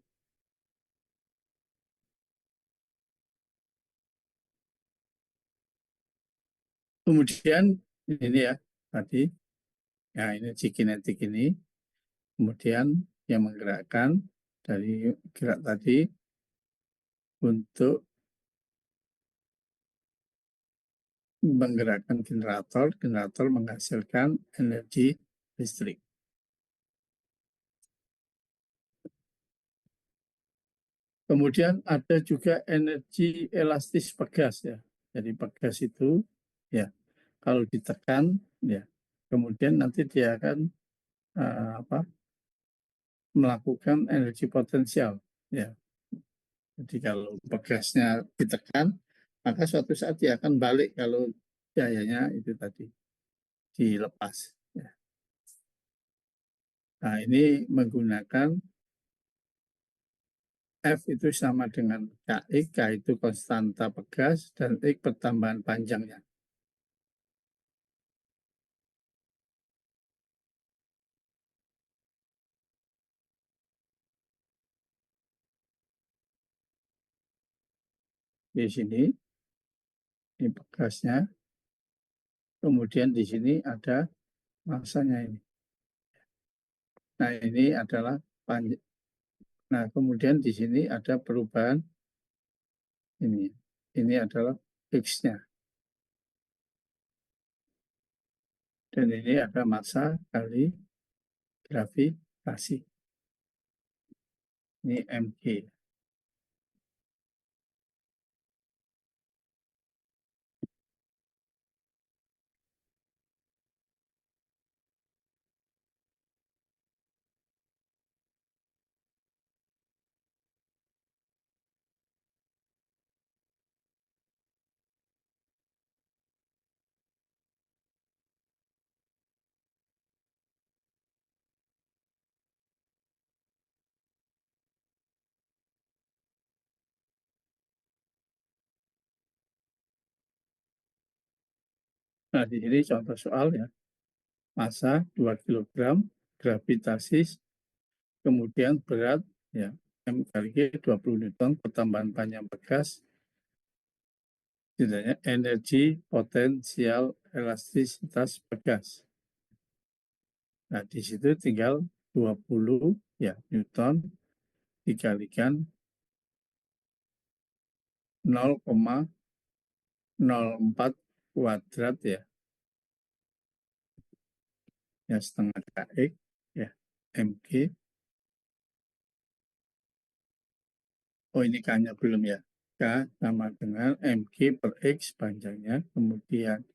Kemudian ini ya tadi ya energi kinetik ini kemudian yang menggerakkan dari gerak tadi untuk menggerakkan generator, generator menghasilkan energi listrik. Kemudian ada juga energi elastis pegas ya. Jadi pegas itu ya kalau ditekan ya kemudian nanti dia akan melakukan energi potensial ya. Jadi kalau pegasnya ditekan maka suatu saat dia akan balik kalau cahayanya itu tadi dilepas. Ya. Nah ini menggunakan F itu sama dengan KX, K itu konstanta pegas, dan X pertambahan panjangnya. Di sini, ini pegasnya, kemudian di sini ada masanya ini. Nah ini adalah panjang. Nah kemudian di sini ada perubahan ini. Ini adalah X-nya. Dan ini ada massa kali gravitasi. Ini mg. Nah di sini contoh soal ya. Massa 2 kg, gravitasi, kemudian berat ya M kali G 20 Newton, pertambahan panjang bekas, tidaknya energi potensial elastisitas bekas. Nah, di situ tinggal 20 ya Newton dikalikan 0,04 kuadrat ya. Ya setengah kx ya mg. Oh ini K-nya belum ya. K sama dengan mg per x panjangnya, kemudian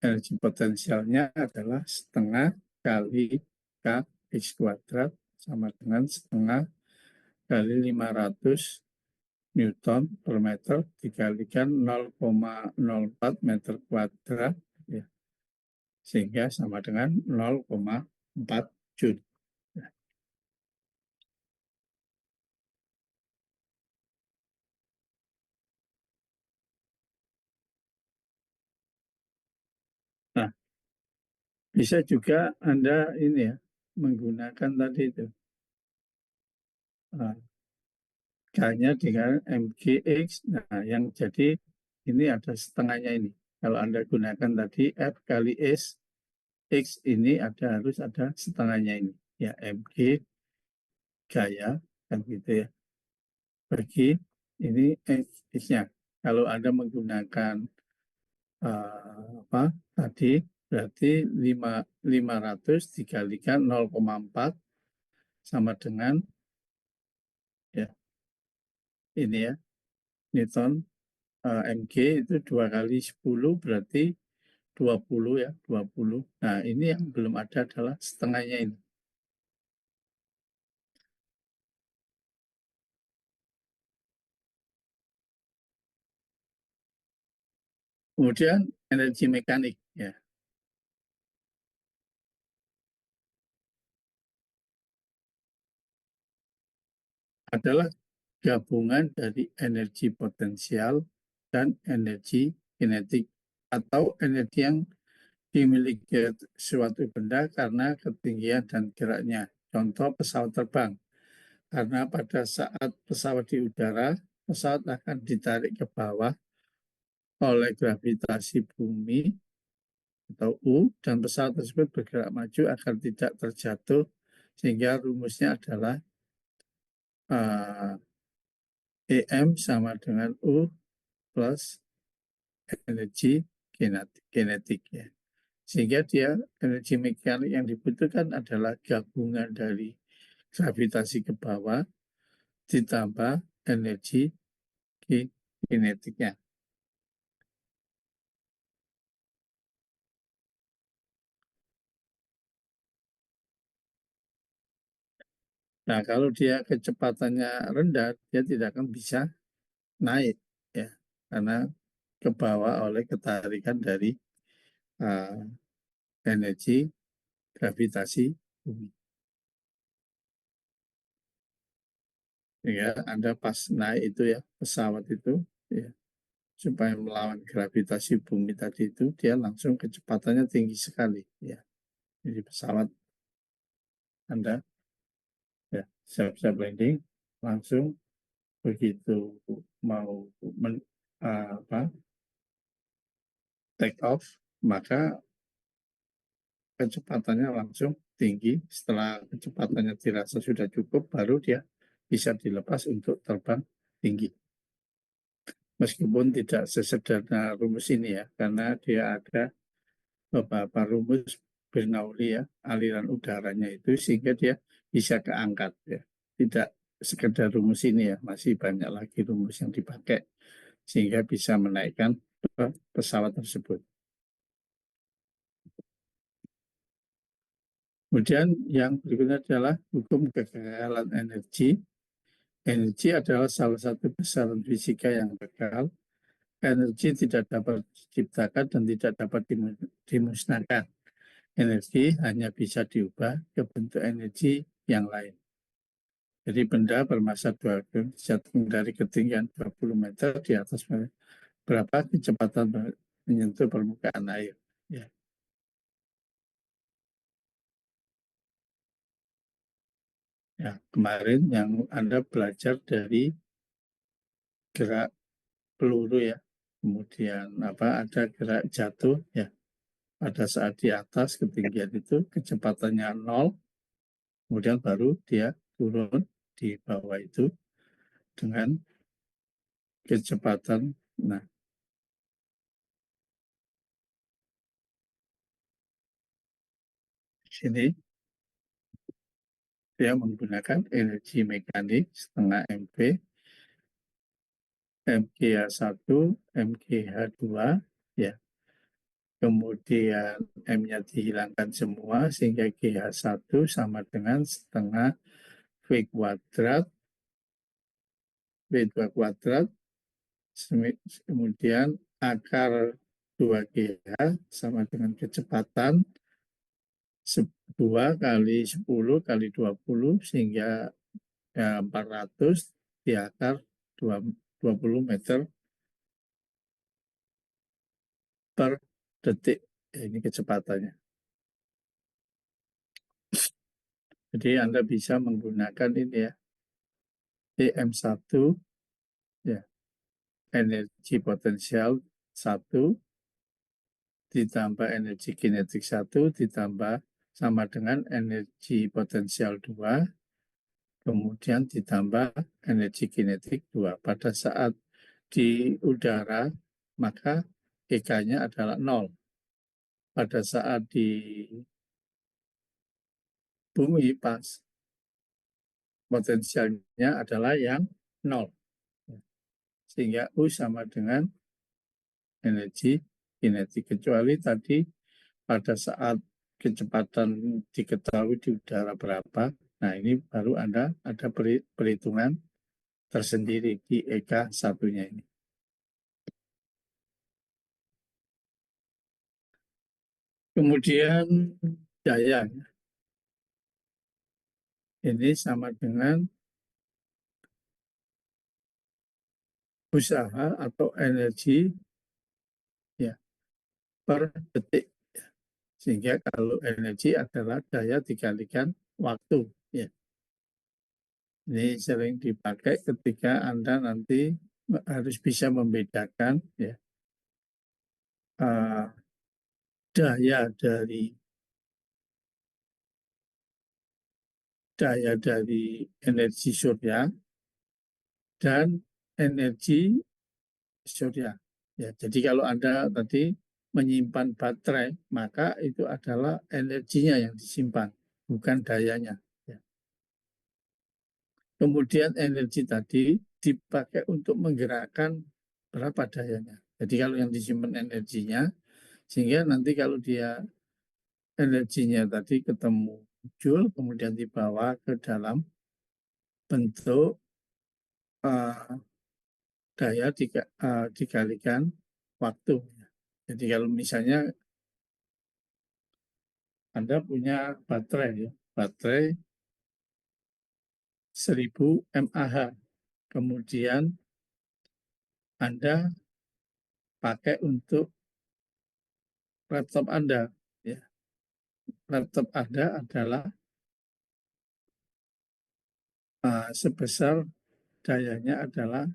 energi potensialnya adalah setengah kali K X kuadrat sama dengan setengah kali 500 Newton per meter dikalikan 0,04 meter kuadrat ya, sehingga sama dengan 0,4 Joule. Nah, bisa juga Anda ini ya menggunakan tadi itu K-nya dengan mgx. Nah, yang jadi ini ada setengahnya ini. Kalau Anda gunakan tadi F kali S, X ini harus ada setengahnya ini. Ya, mg gaya, kan gitu ya. Bagi ini X-nya. Kalau Anda menggunakan apa tadi, berarti 500 dikalikan 0,4 sama dengan ya ini ya Newton mg itu 2 kali 10 berarti 20 ya 20. Nah ini yang belum ada adalah setengahnya ini. Kemudian energi mekanik ya adalah gabungan dari energi potensial dan energi kinetik atau energi yang dimiliki suatu benda karena ketinggian dan geraknya. Contoh pesawat terbang. Karena pada saat pesawat di udara, pesawat akan ditarik ke bawah oleh gravitasi bumi atau U, dan pesawat tersebut bergerak maju agar tidak terjatuh, sehingga rumusnya adalah EM sama dengan U plus energi kinetik ya. Sehingga dia energi mekanik yang dibutuhkan adalah gabungan dari gravitasi ke bawah ditambah energi kinetiknya. Nah, kalau dia kecepatannya rendah, dia tidak akan bisa naik ya, karena ke bawah oleh ketarikan dari uh, energi gravitasi bumi. Ya, Anda pas naik itu ya, pesawat itu ya, supaya melawan gravitasi bumi tadi itu, dia langsung kecepatannya tinggi sekali ya. Jadi pesawat Anda ya siap-siap landing, langsung begitu mau take off, maka kecepatannya langsung tinggi. Setelah kecepatannya dirasa sudah cukup, baru dia bisa dilepas untuk terbang tinggi. Meskipun tidak sesederhana rumus ini ya, karena dia ada beberapa rumus Bernoulli ya, aliran udaranya itu, sehingga dia bisa keangkat ya. Tidak sekedar rumus ini ya, masih banyak lagi rumus yang dipakai sehingga bisa menaikkan pesawat tersebut. Kemudian yang berikutnya adalah hukum kekekalan energi. Energi adalah salah satu besaran fisika yang kekal. Energi tidak dapat diciptakan dan tidak dapat dimusnahkan. Energi hanya bisa diubah ke bentuk energi yang lain. Jadi benda bermassa 2 gram jatuh dari ketinggian 20 meter di atas berapa kecepatan menyentuh permukaan air. Ya. Ya, kemarin yang Anda belajar dari gerak peluru ya, kemudian ada gerak jatuh ya, pada saat di atas ketinggian itu kecepatannya 0, kemudian baru dia turun di bawah itu dengan kecepatan. Nah, di sini dia menggunakan energi mekanik setengah MP, MGH1, MGH2 ya. Kemudian M-nya dihilangkan semua sehingga GH1 sama dengan setengah V kuadrat, V2 kuadrat, kemudian akar 2GH sama dengan kecepatan 2 kali 10 kali 20 sehingga 400 di akar 20 meter per detik. Ini kecepatannya. Jadi Anda bisa menggunakan ini ya, EM1 ya, energi potensial 1 ditambah energi kinetik 1 ditambah sama dengan energi potensial 2, kemudian ditambah energi kinetik 2. Pada saat di udara, maka EK-nya adalah 0. Pada saat di bumi, pas potensialnya adalah yang 0. Sehingga U sama dengan energi kinetik. Kecuali tadi pada saat kecepatan diketahui di udara berapa, nah ini baru Anda ada perhitungan tersendiri di EK satunya ini. Kemudian daya, ini sama dengan usaha atau energi ya per detik. Sehingga kalau energi adalah daya dikalikan waktu. Ya. Ini sering dipakai ketika Anda nanti harus bisa membedakan ya, daya dari energi surya dan energi surya. Ya, jadi kalau Anda tadi menyimpan baterai, maka itu adalah energinya yang disimpan, bukan dayanya. Ya. Kemudian energi tadi dipakai untuk menggerakkan berapa dayanya. Jadi kalau yang disimpan energinya, sehingga nanti kalau dia energinya tadi ketemu joule, kemudian dibawa ke dalam bentuk daya dikalikan waktu. Jadi kalau misalnya Anda punya baterai, ya, baterai 1000 mAh, kemudian Anda pakai untuk laptop Anda. Ya. Laptop Anda adalah sebesar dayanya adalah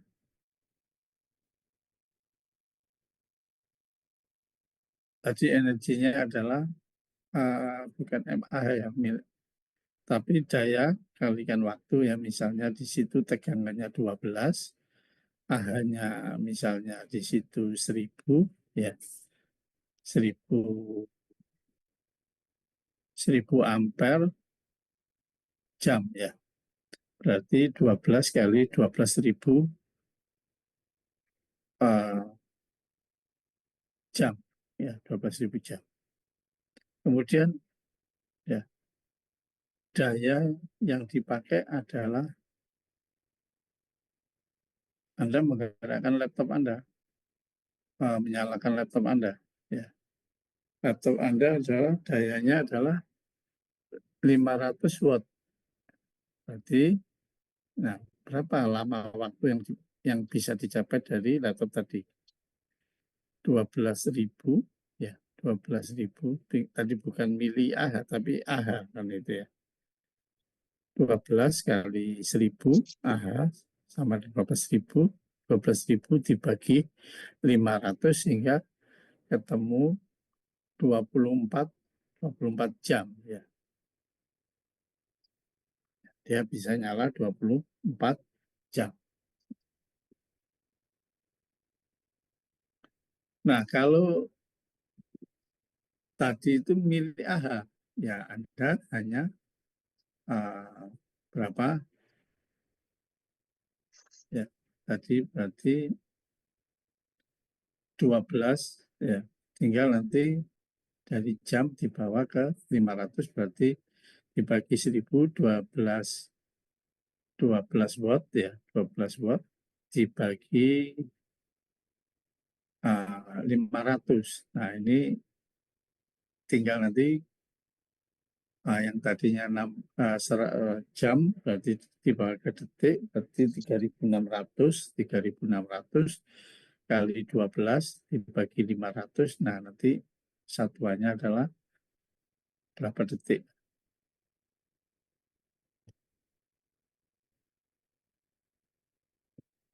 tadi energinya adalah bukan mAh ya, tapi daya kalikan waktu ya, misalnya di situ tegangannya 12, Ah-nya misalnya di situ 1000 ya, 1000 ampere jam ya. Berarti 12 kali 12.000 jam ya, 12.000 jam. Kemudian ya, daya yang dipakai adalah Anda menggerakkan laptop Anda, menyalakan laptop Anda. Ya. Laptop Anda adalah dayanya adalah 500 watt. Berarti, nah, berapa lama waktu yang bisa dicapai dari laptop tadi? 12.000 ya, 12.000 tadi bukan mili ah tapi ah kan itu ya. 12 kali 1000 ah sama dengan 12.000. 12.000 dibagi 500 sehingga ketemu 24 jam ya. Dia bisa nyala 24 jam. Nah, kalau tadi itu milik AHA, ya Anda hanya berapa? Ya, tadi berarti 12 ya. Tinggal nanti dari jam dibawa ke 500 berarti dibagi 1000 12 watt ya, 12 watt dibagi 500. Nah, ini tinggal nanti yang tadinya 6 jam berarti dibagi ke detik berarti 3.600 kali 12 dibagi 500. Nah, nanti satuannya adalah berapa detik.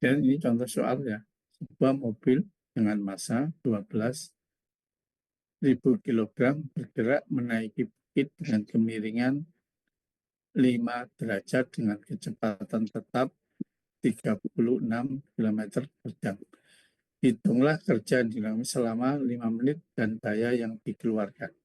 Dan ini contoh soal ya. Sebuah mobil dengan massa 12.000 kg bergerak menaiki bukit dengan kemiringan 5 derajat dengan kecepatan tetap 36 km per jam. Hitunglah kerja yang dilakukan selama 5 menit dan daya yang dikeluarkan.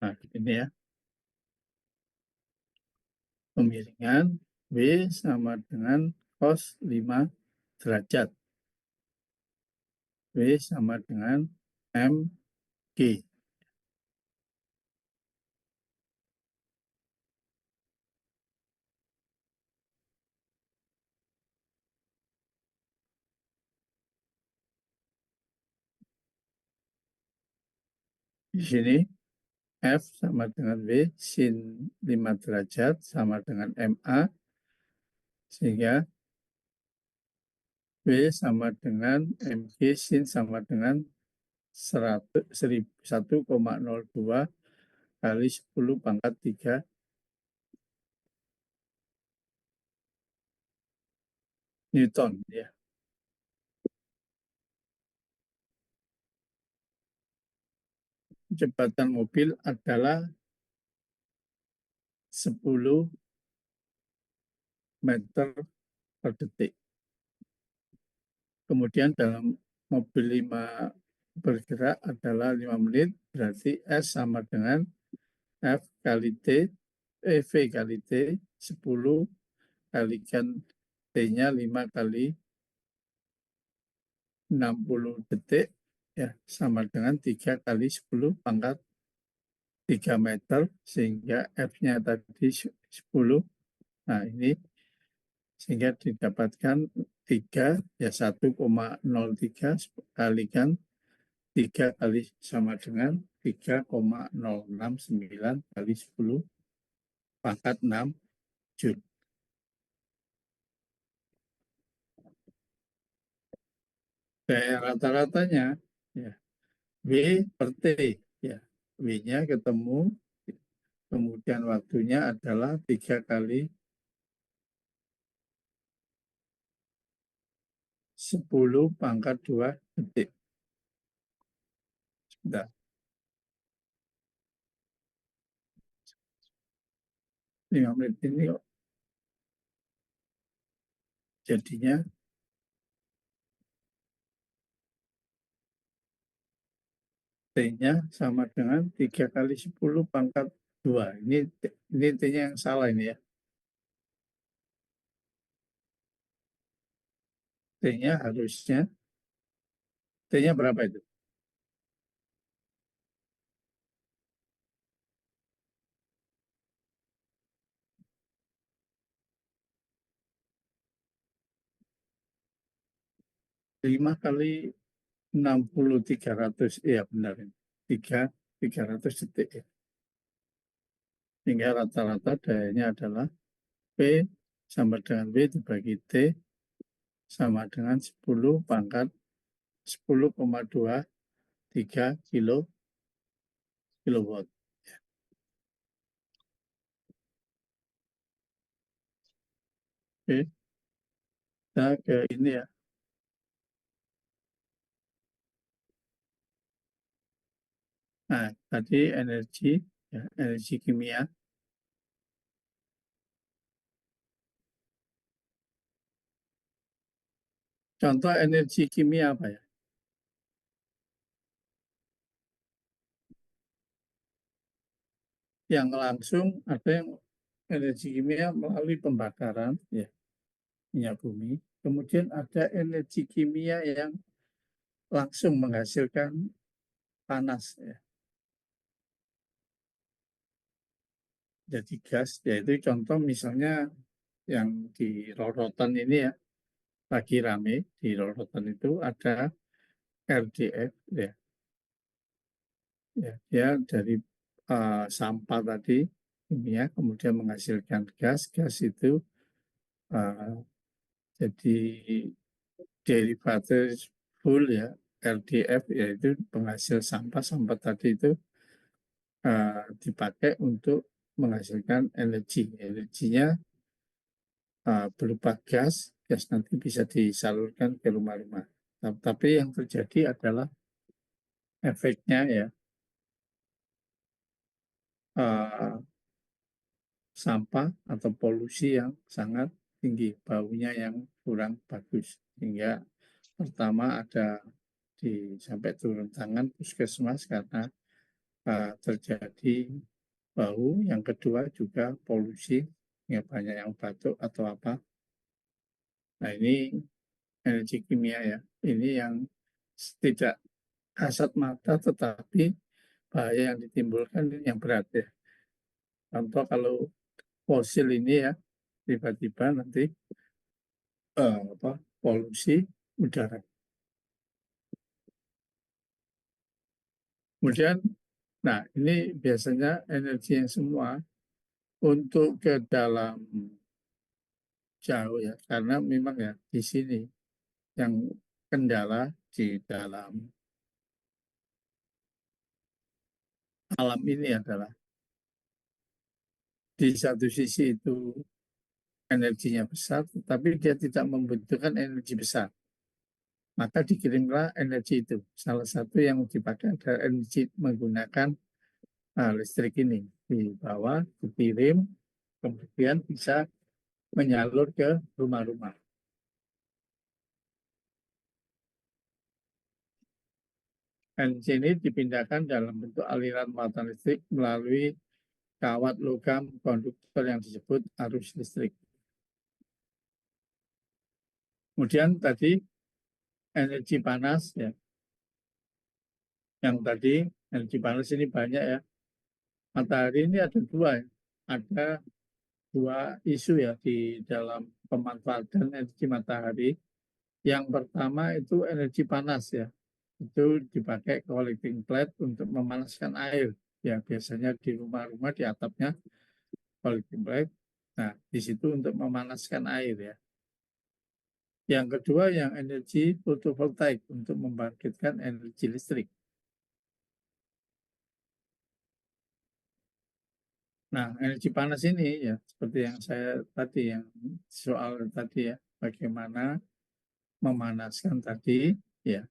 Nah, ini ya. Pemiringan W sama dengan cos 5 derajat. W sama dengan mg. Di sini F sama dengan W sin 5 derajat sama dengan MA, sehingga W sama dengan MG sin sama dengan 1,02 kali 10 pangkat 3 Newton ya. Kecepatan mobil adalah 10 meter per detik. Kemudian dalam mobil 5 bergerak adalah 5 menit, berarti S sama dengan F kali T, V kali T, 10 kalikan T-nya 5 kali 60 detik, ya sama dengan 3 kali 10 pangkat 3 meter, sehingga F-nya tadi 10. Nah, ini sehingga didapatkan 3, ya 1,03 kalikan 3 kali sama dengan 3,069 kali 10 pangkat 6 Joule. Daya rata-ratanya ya, W per T. Ya, W-nya ketemu, kemudian waktunya adalah 3 kali 10 pangkat 2 detik. Sudah. 5 menit ini kok jadinya T-nya sama dengan 3 kali 10 pangkat 2. Ini T-nya yang salah ini ya. T-nya harusnya, T-nya berapa itu? 5 kali 60, 300. Iya benar. 300 detik ya. Sehingga rata-rata dayanya adalah P sama dengan W dibagi T sama dengan 10 pangkat 10,23 kilowatt. Oke, kita ke ini ya. Nah, tadi energi, ya, energi kimia. Contoh energi kimia apa ya? Yang langsung ada yang energi kimia melalui pembakaran, ya, minyak bumi. Kemudian ada energi kimia yang langsung menghasilkan panas, ya. Jadi gas, yaitu contoh misalnya yang di Rorotan ini ya, lagi rame di Rorotan itu ada RDF, ya, ya, dia dari sampah tadi kimia kemudian menghasilkan gas, gas itu uh, jadi derivatif full ya, RDF yaitu penghasil sampah, sampah tadi itu dipakai untuk menghasilkan energi. Energinya berupa gas, gas nanti bisa disalurkan ke rumah-rumah. Tapi yang terjadi adalah efeknya ya, sampah atau polusi yang sangat tinggi, baunya yang kurang bagus. Sehingga pertama ada sampai turun tangan puskesmas karena terjadi bau. Yang kedua juga polusi, ya banyak yang batuk atau apa. Nah ini energi kimia ya. Ini yang tidak kasat mata tetapi bahaya yang ditimbulkan ini yang berat ya. Contoh kalau fosil ini ya tiba-tiba nanti polusi udara. Kemudian, nah ini biasanya energi yang semua untuk ke dalam jauh ya, karena memang ya di sini yang kendala di dalam alam ini adalah di satu sisi itu energinya besar, tetapi dia tidak membutuhkan energi besar. Maka dikirimlah energi itu. Salah satu yang dipakai adalah energi menggunakan listrik ini. Dibawa, dikirim, kemudian bisa menyalur ke rumah-rumah. Energi ini dipindahkan dalam bentuk aliran muatan listrik melalui kawat logam konduktor yang disebut arus listrik. Kemudian tadi energi panas, ya, yang tadi energi panas ini banyak ya. Matahari ini ada dua, ya. Ada dua isu ya di dalam pemanfaatan energi matahari. Yang pertama itu energi panas ya, itu dipakai collecting plate untuk memanaskan air. Ya biasanya di rumah-rumah di atapnya collecting plate. Nah di situ untuk memanaskan air ya. Yang kedua yang energi fotovoltaik untuk membangkitkan energi listrik. Nah, energi panas ini ya seperti yang saya tadi yang soal tadi ya, bagaimana memanaskan tadi ya,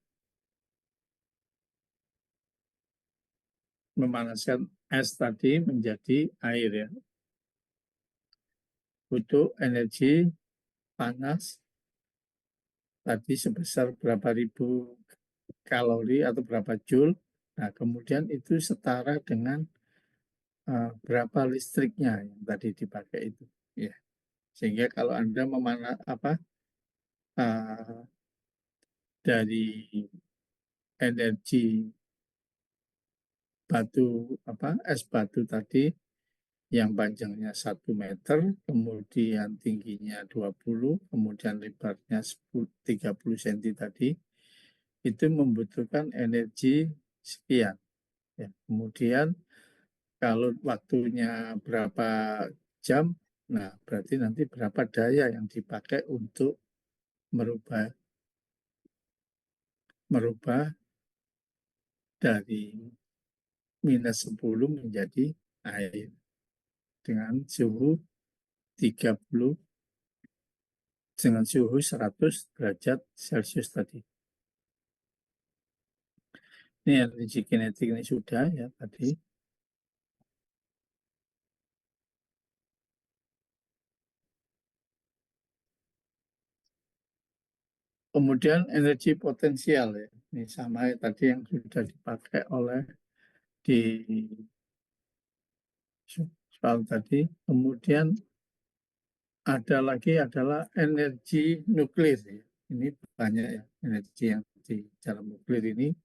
memanaskan es tadi menjadi air ya. Butuh energi panas tadi sebesar berapa ribu kalori atau berapa joule. Nah, kemudian itu setara dengan berapa listriknya yang tadi dipakai itu. Ya, sehingga kalau Anda uh, dari energi batu es batu tadi yang panjangnya 1 meter, kemudian tingginya 20, kemudian lebarnya 30 cm tadi, itu membutuhkan energi sekian. Ya. Kemudian kalau waktunya berapa jam, nah berarti nanti berapa daya yang dipakai untuk merubah merubah dari -10 menjadi air dengan suhu 30 dengan suhu 100 derajat Celcius tadi. Ini energi kinetik ini sudah ya tadi. Kemudian energi potensial ya. Ini sama tadi yang sudah dipakai oleh di soal tadi. Kemudian ada lagi adalah energi nuklir. Ya. Ini banyak ya energi yang di dalam nuklir ini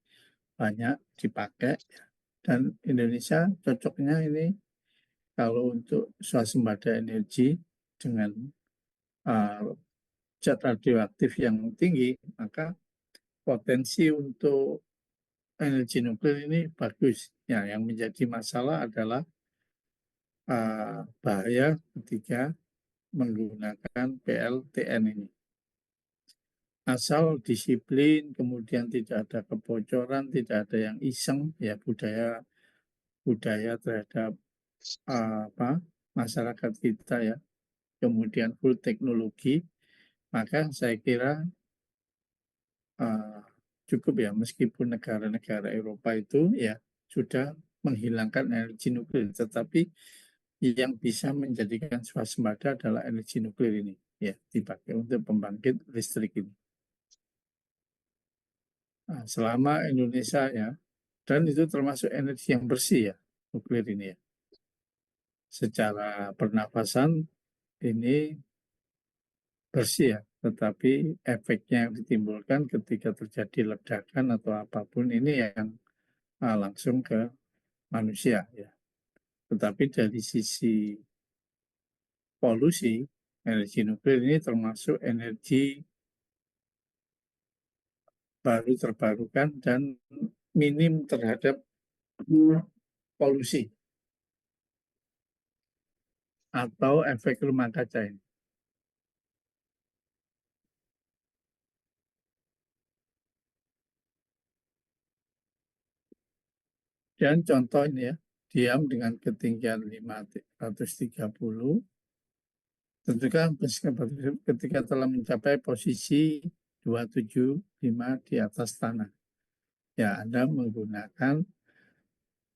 banyak dipakai. Ya. Dan Indonesia cocoknya ini kalau untuk swasembada energi dengan zat radioaktif yang tinggi, maka potensi untuk energi nuklir ini bagus. Ya, yang menjadi masalah adalah bahaya ketika menggunakan PLTN ini. Asal disiplin, kemudian tidak ada kebocoran, tidak ada yang iseng, ya budaya terhadap masyarakat kita ya. Kemudian full teknologi, maka saya kira cukup ya meskipun negara-negara Eropa itu ya sudah menghilangkan energi nuklir, tetapi yang bisa menjadikan swasembada adalah energi nuklir ini ya dipakai untuk pembangkit listrik ini. Nah, selama Indonesia ya, dan itu termasuk energi yang bersih ya nuklir ini ya. Secara pernafasan ini bersih ya, tetapi efeknya yang ditimbulkan ketika terjadi ledakan atau apapun ini yang langsung ke manusia ya. Tetapi dari sisi polusi, energi nuklir ini termasuk energi baru terbarukan dan minim terhadap polusi atau efek rumah kaca ini. Dan contoh ini ya, diam dengan ketinggian 530. Tentukan ketika telah mencapai posisi 275 di atas tanah. Ya, Anda menggunakan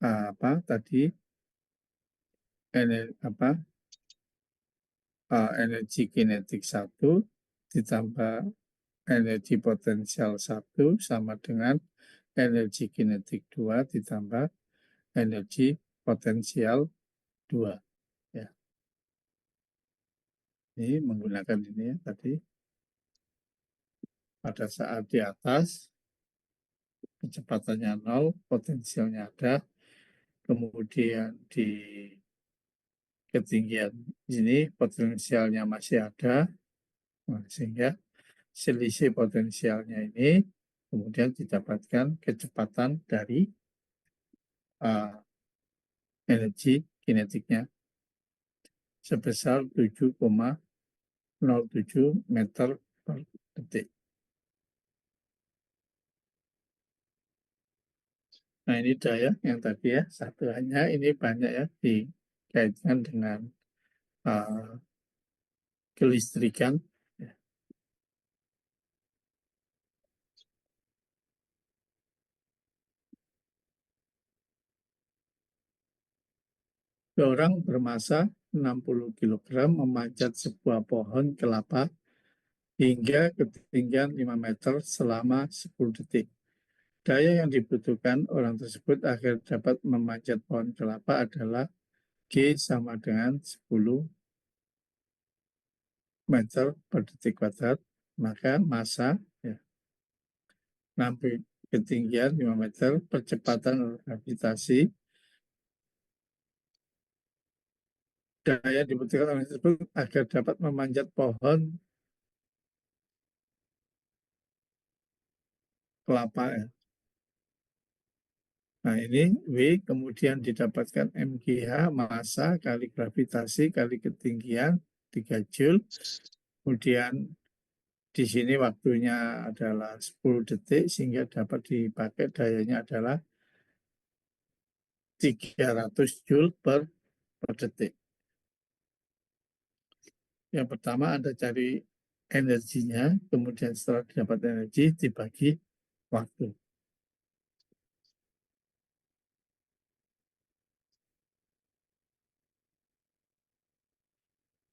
apa tadi energi kinetik 1 ditambah energi potensial 1 sama dengan energi kinetik 2 ditambah energi potensial 2. Ya. Ini menggunakan ini ya tadi. Pada saat di atas, kecepatannya 0, potensialnya ada. Kemudian di ketinggian ini potensialnya masih ada. Nah, sehingga selisih potensialnya ini kemudian didapatkan kecepatan dari energi kinetiknya sebesar 7,07 meter per detik. Nah, ini daya yang tadi ya, satu hanya ini banyak ya dikaitkan dengan kelistrikan. Ya. Seorang bermasa 60 kg memanjat sebuah pohon kelapa hingga ketinggian 5 meter selama 10 detik. Daya yang dibutuhkan orang tersebut agar dapat memanjat pohon kelapa adalah G sama dengan 10 meter per detik kuadrat, maka massa ya, sampai ketinggian 5 meter, percepatan gravitasi, daya dibutuhkan orang tersebut agar dapat memanjat pohon kelapa ya. Nah ini W kemudian didapatkan MGH massa kali gravitasi kali ketinggian 3 Joule. Kemudian di sini waktunya adalah 10 detik sehingga dapat dipakai dayanya adalah 300 Joule per detik. Yang pertama Anda cari energinya, kemudian setelah dapat energi dibagi waktu.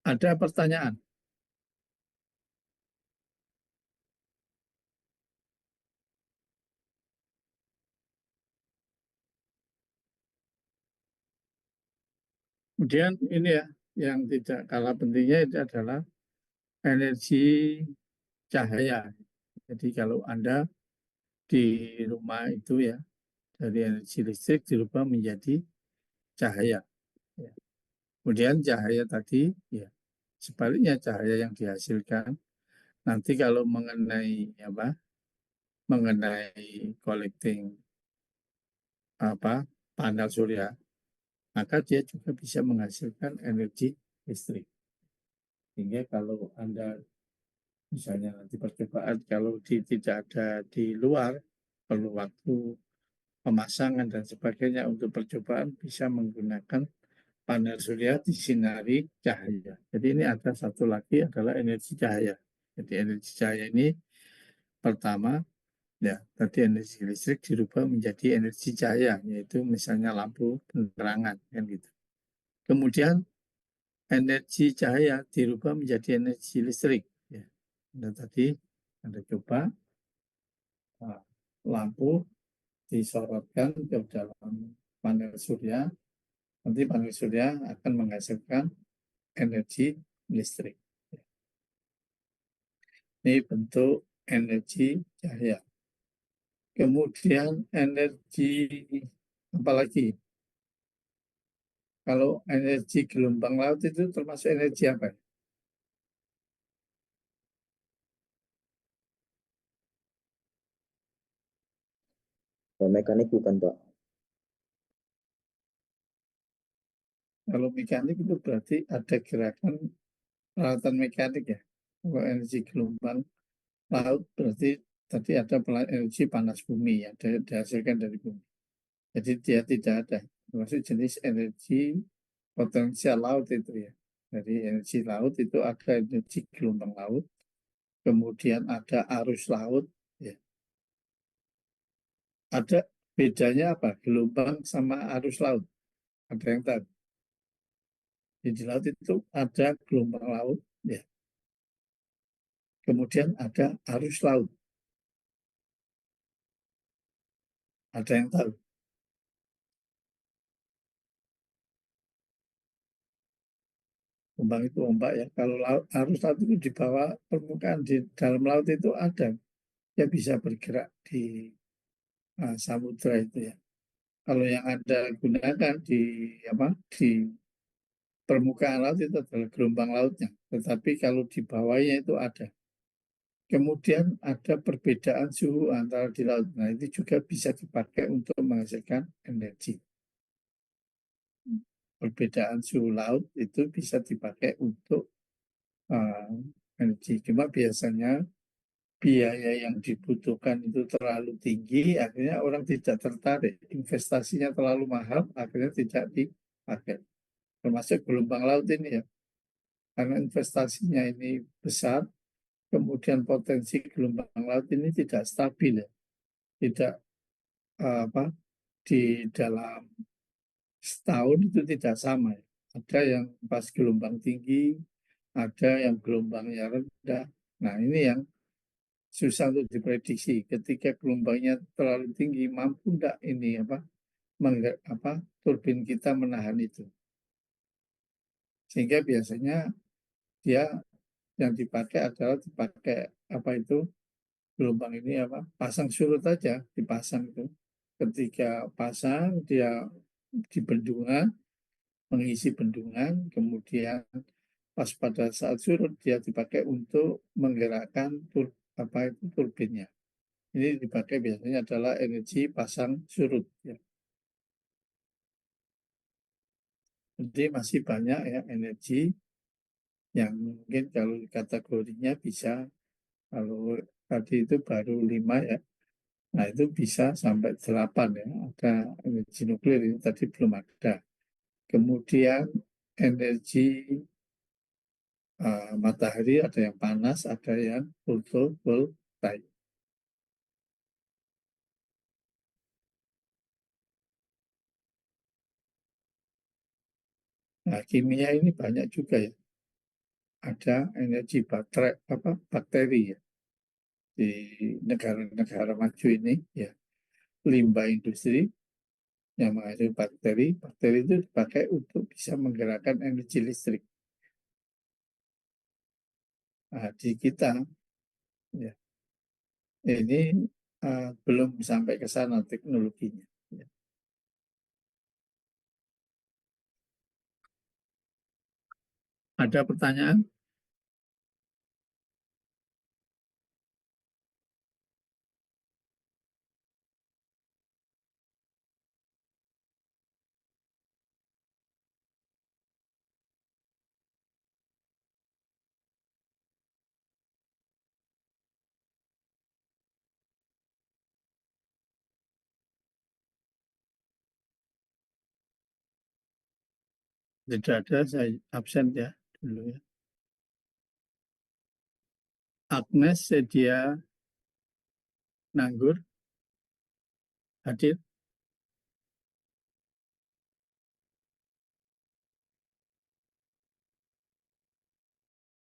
Ada pertanyaan? Kemudian ini ya, yang tidak kalah pentingnya itu adalah energi cahaya. Jadi kalau Anda di rumah itu ya, dari energi listrik dirubah menjadi cahaya. Ya. Kemudian cahaya tadi, ya sebaliknya cahaya yang dihasilkan nanti kalau mengenai apa, mengenai collecting panel surya, maka dia juga bisa menghasilkan energi listrik. Sehingga kalau Anda misalnya nanti percobaan kalau tidak ada di luar, perlu waktu pemasangan dan sebagainya untuk percobaan bisa menggunakan panel surya disinari cahaya. Jadi ini ada satu lagi adalah energi cahaya. Jadi energi cahaya ini pertama ya tadi energi listrik dirubah menjadi energi cahaya, yaitu misalnya lampu penerangan kan gitu. Kemudian energi cahaya dirubah menjadi energi listrik. Ya. Dan tadi Anda coba lampu disorotkan ke dalam panel surya, nanti panel surya akan menghasilkan energi listrik. Ini bentuk energi cahaya. Kemudian energi apalagi? Kalau energi gelombang laut itu termasuk energi apa? Mekanik bukan, Pak. Kalau mekanik itu berarti ada gerakan peralatan mekanik ya. Kalau energi gelombang laut berarti tadi ada energi panas bumi yang dihasilkan dari bumi. Jadi dia tidak ada termasuk jenis energi potensial laut itu ya. Jadi energi laut itu ada energi gelombang laut, kemudian ada arus laut, ya. Ada bedanya apa? Gelombang sama arus laut. Ada yang tahu? Di laut itu ada gelombang laut, ya. Kemudian ada arus laut. Ada yang tahu? Gelombang itu ombak ya. Kalau laut, arus laut itu di bawah permukaan, di dalam laut itu ada. Ya bisa bergerak di samudra itu ya. Kalau yang Anda gunakan di apa di permukaan laut itu adalah gelombang lautnya. Tetapi kalau di bawahnya itu ada. Kemudian ada perbedaan suhu antara di laut. Nah, itu juga bisa dipakai untuk menghasilkan energi. Perbedaan suhu laut itu bisa dipakai untuk uh, energi. Cuma biasanya biaya yang dibutuhkan itu terlalu tinggi, akhirnya orang tidak tertarik. Investasinya terlalu mahal, akhirnya tidak dipakai. Termasuk gelombang laut ini ya. Karena investasinya ini besar, kemudian potensi gelombang laut ini tidak stabil ya. Tidak apa di dalam setahun itu tidak sama ya. Ada yang pas gelombang tinggi, ada yang gelombangnya rendah. Nah, ini yang susah untuk diprediksi. Ketika gelombangnya terlalu tinggi, mampu enggak ini turbin kita menahan itu. Sehingga biasanya dia yang dipakai adalah dipakai gelombang ini pasang surut aja, dipasang itu. Ketika pasang dia di bendungan, mengisi bendungan, kemudian pas pada saat surut dia dipakai untuk menggerakkan turbinnya. Ini dipakai biasanya adalah energi pasang surut ya. Jadi masih banyak ya energi yang mungkin kalau kategorinya bisa, kalau tadi itu baru 5 ya. Nah, itu bisa sampai 8 ya. Ada energi nuklir ini tadi belum ada. Kemudian energi matahari ada yang panas, ada yang fotovoltaik. Nah, kimia ini banyak juga ya. Ada energi bakteri ya. Di negara-negara maju ini ya, limbah industri yang menghasilkan bakteri. Bakteri itu dipakai untuk bisa menggerakkan energi listrik. Nah, di kita ya, ini belum sampai ke sana teknologinya. Ya. Ada pertanyaan? Tidak ada, saya absen ya dulu ya. Agnes Sedia Nanggur hadir.